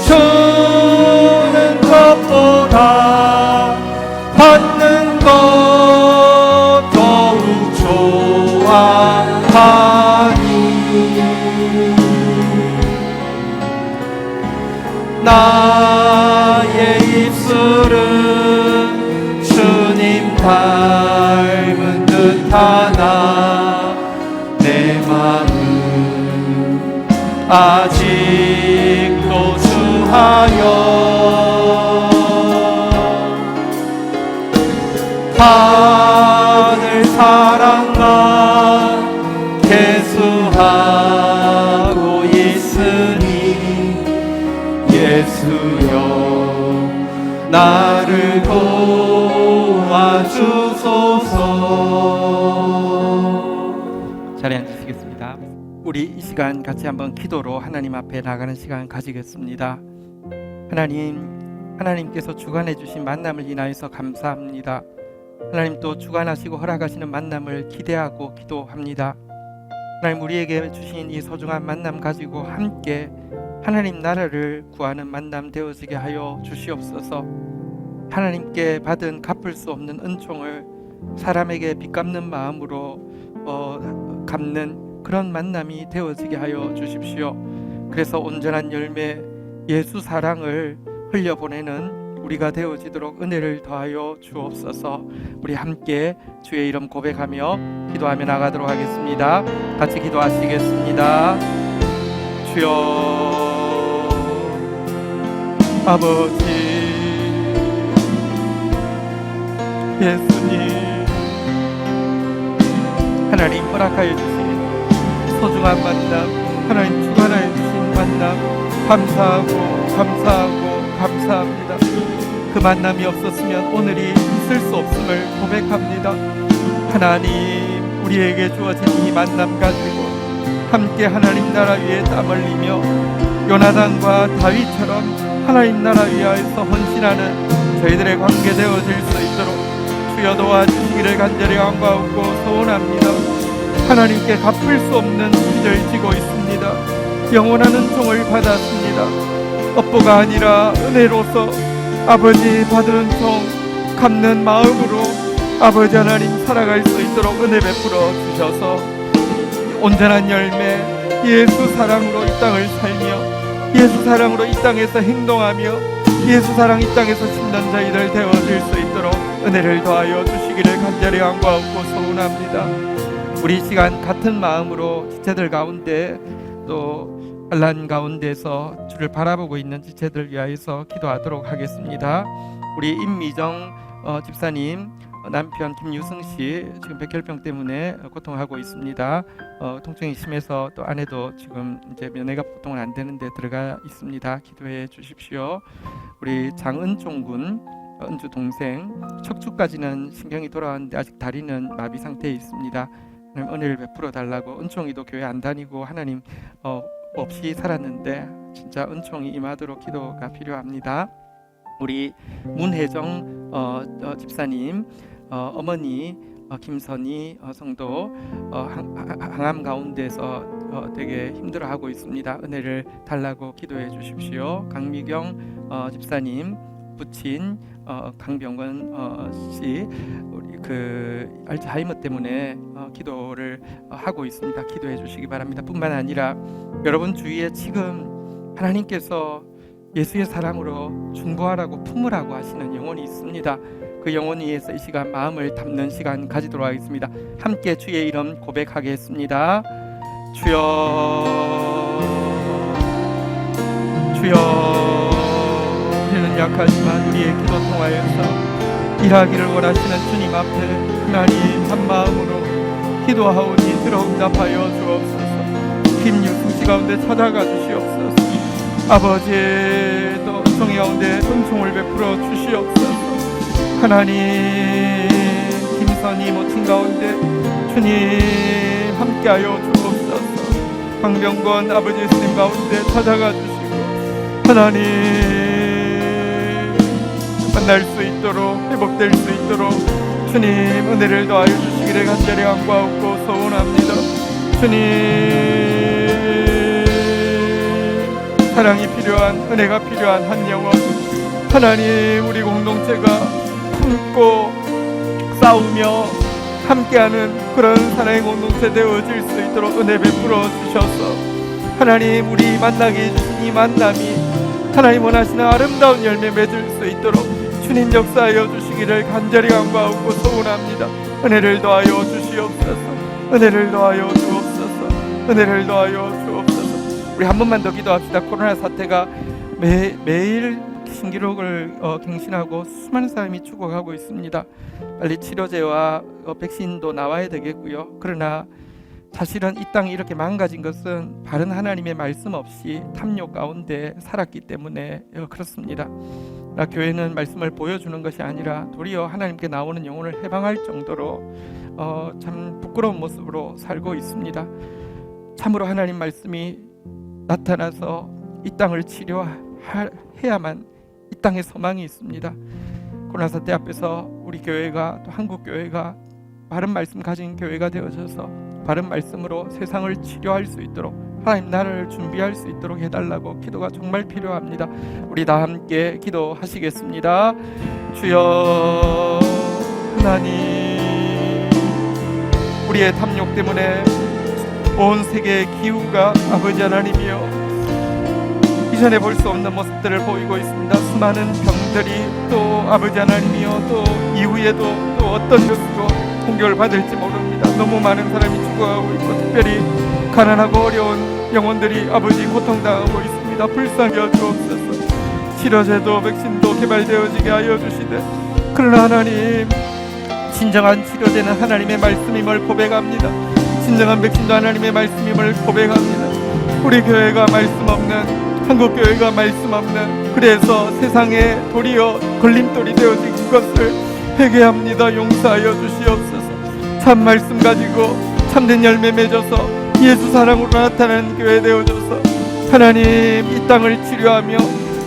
주는 것보다 받는 것 더욱 좋아하니 나의 입술은 주님 닮은 듯하나 내 마음 아직도 주하여 하늘 사랑만 계수하고 있으니 예수여 나를 도와주소서. 자리에 앉으시겠습니다. 우리 이 시간 같이 한번 기도로 하나님 앞에 나가는 시간 가지겠습니다. 하나님께서 주관해 주신 만남을 인하여서 감사합니다. 하나님 또 주관하시고 허락하시는 만남을 기대하고 기도합니다. 하나님 우리에게 주신 이 소중한 만남 가지고 함께 하나님 나라를 구하는 만남 되어지게 하여 주시옵소서. 하나님께 받은 갚을 수 없는 은총을 사람에게 빚갚는 마음으로 갚는 그런 만남이 되어지게 하여 주십시오. 그래서 온전한 열매 예수 사랑을 흘려보내는 우리가 되어지도록 은혜를 더하여 주옵소서. 우리 함께 주의 이름 고백하며 기도하며 나가도록 하겠습니다. 같이 기도하시겠습니다. 주여 아버지 예수님 하나님 허락하여 주신 소중한 만남 하나님 주관하여 주신 만남 감사하고 감사합니다. 그 만남이 없었으면 오늘이 있을 수 없음을 고백합니다. 하나님, 우리에게 주어진 이 만남 가지고 함께 하나님 나라 위에 땀 흘리며 요나단과 다윗처럼 하나님 나라 위하여서 헌신하는 저희들의 관계 되어질 수 있도록 주여 도와주시기를 간절히 간구하고 소원합니다. 하나님께 갚을 수 없는 빚을 지고 있습니다. 영원한 은총을 받았습니다. 업보가 아니라 은혜로서 아버지 받은 은총 갚는 마음으로 아버지 하나님 살아갈 수 있도록 은혜 베풀어 주셔서 온전한 열매 예수 사랑으로 이 땅을 살며 예수 사랑으로 이 땅에서 행동하며 예수 사랑 이 땅에서 심는 저희들 되어질 수 있도록 은혜를 더하여 주시기를 간절히 간구하고 소원합니다. 우리 시간 같은 마음으로 지체들 가운데 또 환난 가운데서 주를 바라보고 있는 지체들 위하여서 기도하도록 하겠습니다. 우리 임미정 집사님 남편 김유승 씨 지금 백혈병 때문에 고통하고 있습니다. 통증이 심해서 또 아내도 지금 이제 면회가 보통은 안 되는데 들어가 있습니다. 기도해 주십시오. 우리 장은종 군 은주 동생 척추까지는 신경이 돌아왔는데 아직 다리는 마비 상태에 있습니다. 하나님 은혜를 베풀어 달라고. 은총이도 교회 안 다니고 하나님 없이 살았는데 진짜 은총이 임하도록 기도가 필요합니다. 우리 문혜정 집사님 어머니 김선희 성도 항암 가운데서 되게 힘들어하고 있습니다. 은혜를 달라고 기도해 주십시오. 강미경 집사님 부친 강병원 씨 우리 그 알츠하이머 때문에 기도를 하고 있습니다. 기도해 주시기 바랍니다. 뿐만 아니라 여러분 주위에 지금 하나님께서 예수의 사랑으로 중보하라고 품으라고 하시는 영혼이 있습니다. 그 영혼 위에서 이 시간 마음을 담는 시간 가지도록 하겠습니다. 함께 주의 이름 고백하겠습니다. 주여, 주여. 우리는 약하지만 우리의 기도 통하여서 일하기를 원하시는 주님 앞에 하나님 한 마음으로 기도하오니 들어응답하여 주옵소서. 김유승 씨 가운데 찾아가 주시옵소서. 아버지 또 은총이 가운데 은총을 베풀어 주시옵소서. 하나님 김선희 모친 가운데 주님 함께하여 주옵소서. 황병권 아버지 예수님 가운데 찾아가 주시고 하나님 만날 수 있도록 회복될 수 있도록 주님 은혜를 더하여 주시기를 간절히 간구하고 소원합니다. 주님 사랑이 필요한 은혜가 필요한 한 영혼 하나님 우리 공동체가 품고 싸우며 함께하는 그런 사랑의 공동체 되어질 수 있도록 은혜 베풀어 주셔서 하나님 우리 만나게 해주신 이 만남이 하나님 원하시는 아름다운 열매 맺을 수 있도록 주님 역사하여 주시기를 간절히 간구하고 소원합니다. 은혜를 더하여 주시옵소서. 은혜를 더하여 주옵소서. 은혜를 더하여 주옵소서. 우리 한 번만 더 기도합시다. 코로나 사태가 매일 신기록을 갱신하고 수많은 사람이 죽어가고 있습니다. 빨리 치료제와 백신도 나와야 되겠고요. 그러나 사실은 이 땅이 이렇게 망가진 것은 바른 하나님의 말씀 없이 탐욕 가운데 살았기 때문에 그렇습니다. 교회는 말씀을 보여주는 것이 아니라 도리어 하나님께 나오는 영혼을 해방할 정도로 참 부끄러운 모습으로 살고 있습니다. 참으로 하나님 말씀이 나타나서 이 땅을 치료해야만 이 땅에 소망이 있습니다. 코로나 사태 앞에서 우리 교회가 또 한국 교회가 바른 말씀 가진 교회가 되어져서 바른 말씀으로 세상을 치료할 수 있도록 하나님 나라를 준비할 수 있도록 해달라고 기도가 정말 필요합니다. 우리 다 함께 기도하시겠습니다. 주여 하나님 우리의 탐욕 때문에 온 세계의 기후가 아버지 하나님이여 이전에 볼 수 없는 모습들을 보이고 있습니다. 수많은 병들이 또 아버지 하나님이여 또 이후에도 또 어떤 것으로 공격을 받을지 모릅니다. 너무 많은 사람이 죽어가고 있고 특별히 가난하고 어려운 영혼들이 아버지 고통당하고 있습니다. 불쌍히 여주옵소서. 치료제도 백신도 개발되어지게 하여 주시되 그러나 하나님 진정한 치료제는 하나님의 말씀임을 고백합니다. 진정한 백신도 하나님의 말씀임을 고백합니다. 우리 교회가 말씀 없는 한국교회가 말씀 없는, 그래서 세상에 도리어 걸림돌이 되어진 것을 회개합니다. 용서하여 주시옵소서. 참 말씀 가지고 참된 열매 맺어서 예수 사랑으로 나타나는 교회 되어줘서 하나님 이 땅을 치료하며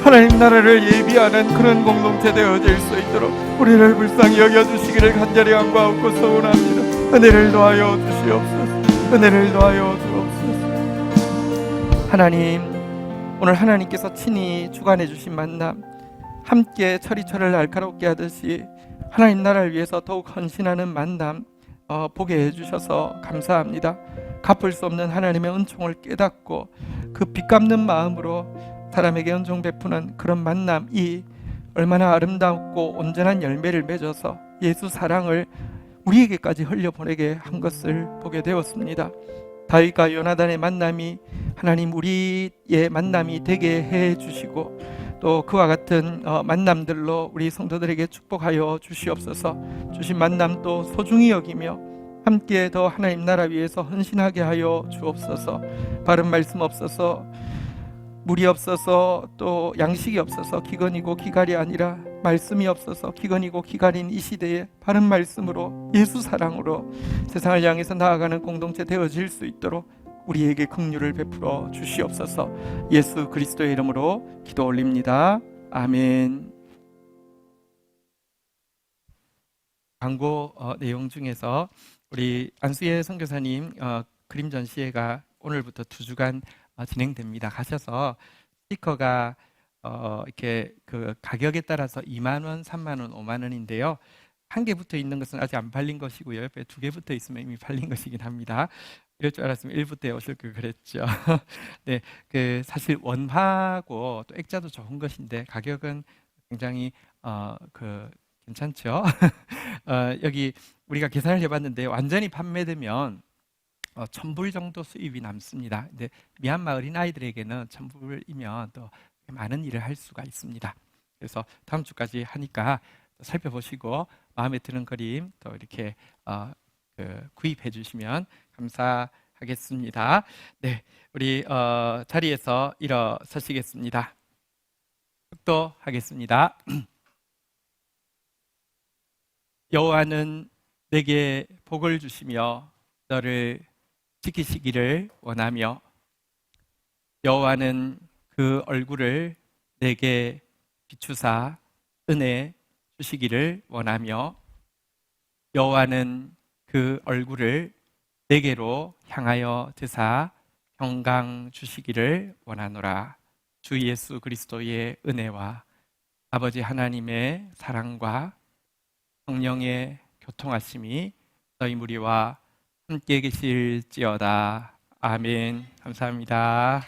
하나님 나라를 예비하는 그런 공동체 되어질 수 있도록 우리를 불쌍히 여겨주시기를 간절히 간구하고 소원합니다. 은혜를 더하여 주시옵소서. 은혜를 더하여 주옵소서. 하나님, 오늘 하나님께서 친히 주관해 주신 만남, 함께 철이철을 날카롭게 하듯이 하나님 나라를 위해서 더욱 헌신하는 만남 보게 해주셔서 감사합니다. 갚을 수 없는 하나님의 은총을 깨닫고 그 빚갚는 마음으로 사람에게 은총 베푸는 그런 만남이 얼마나 아름답고 온전한 열매를 맺어서 예수 사랑을 우리에게까지 흘려보내게 한 것을 보게 되었습니다. 다윗과 요나단의 만남이 하나님 우리의 만남이 되게 해 주시고 또 그와 같은 만남들로 우리 성도들에게 축복하여 주시옵소서. 주신 만남도 소중히 여기며 함께 더 하나님 나라 위해서 헌신하게 하여 주옵소서. 바른 말씀 없어서, 물이 없어서, 또 양식이 없어서 기근이고 기갈이 아니라 말씀이 없어서 기근이고 기갈인 이 시대에 바른 말씀으로 예수 사랑으로 세상을 향해서 나아가는 공동체 되어질 수 있도록 우리에게 긍휼을 베풀어 주시옵소서. 예수 그리스도의 이름으로 기도 올립니다. 아멘. 광고 내용 중에서 우리 안수예 선교사님 그림 전시회가 오늘부터 2주간 진행됩니다. 가셔서 스티커가 이렇게 그 가격에 따라서 2만 원, 3만 원, 5만 원인데요. 한 개 붙어 있는 것은 아직 안 팔린 것이고요. 옆에 2개 붙어 있으면 이미 팔린 것이긴 합니다. 이럴 줄 알았으면 1부터 오실 걸 그랬죠. 네, 그 사실 원화고 또 액자도 좋은 것인데 가격은 굉장히 괜찮죠. 여기 우리가 계산을 해봤는데 완전히 판매되면 1,000불 정도 수입이 남습니다. 근데 미얀마 어린 아이들에게는 1,000불이면 또 많은 일을 할 수가 있습니다. 그래서 다음 주까지 하니까 살펴보시고 마음에 드는 그림 또 이렇게 구입해 주시면 감사하겠습니다. 네, 우리 자리에서 일어서시겠습니다. 축도하겠습니다. 여호와는 내게 복을 주시며 너를 지키시기를 원하며 여호와는 그 얼굴을 내게 비추사 은혜 주시기를 원하며 여호와는 그 얼굴을 내게로 향하여 드사 평강 주시기를 원하노라. 주 예수 그리스도의 은혜와 아버지 하나님의 사랑과 성령의 교통하심이 너희 무리와 함께 계실지어다. 아멘. 감사합니다.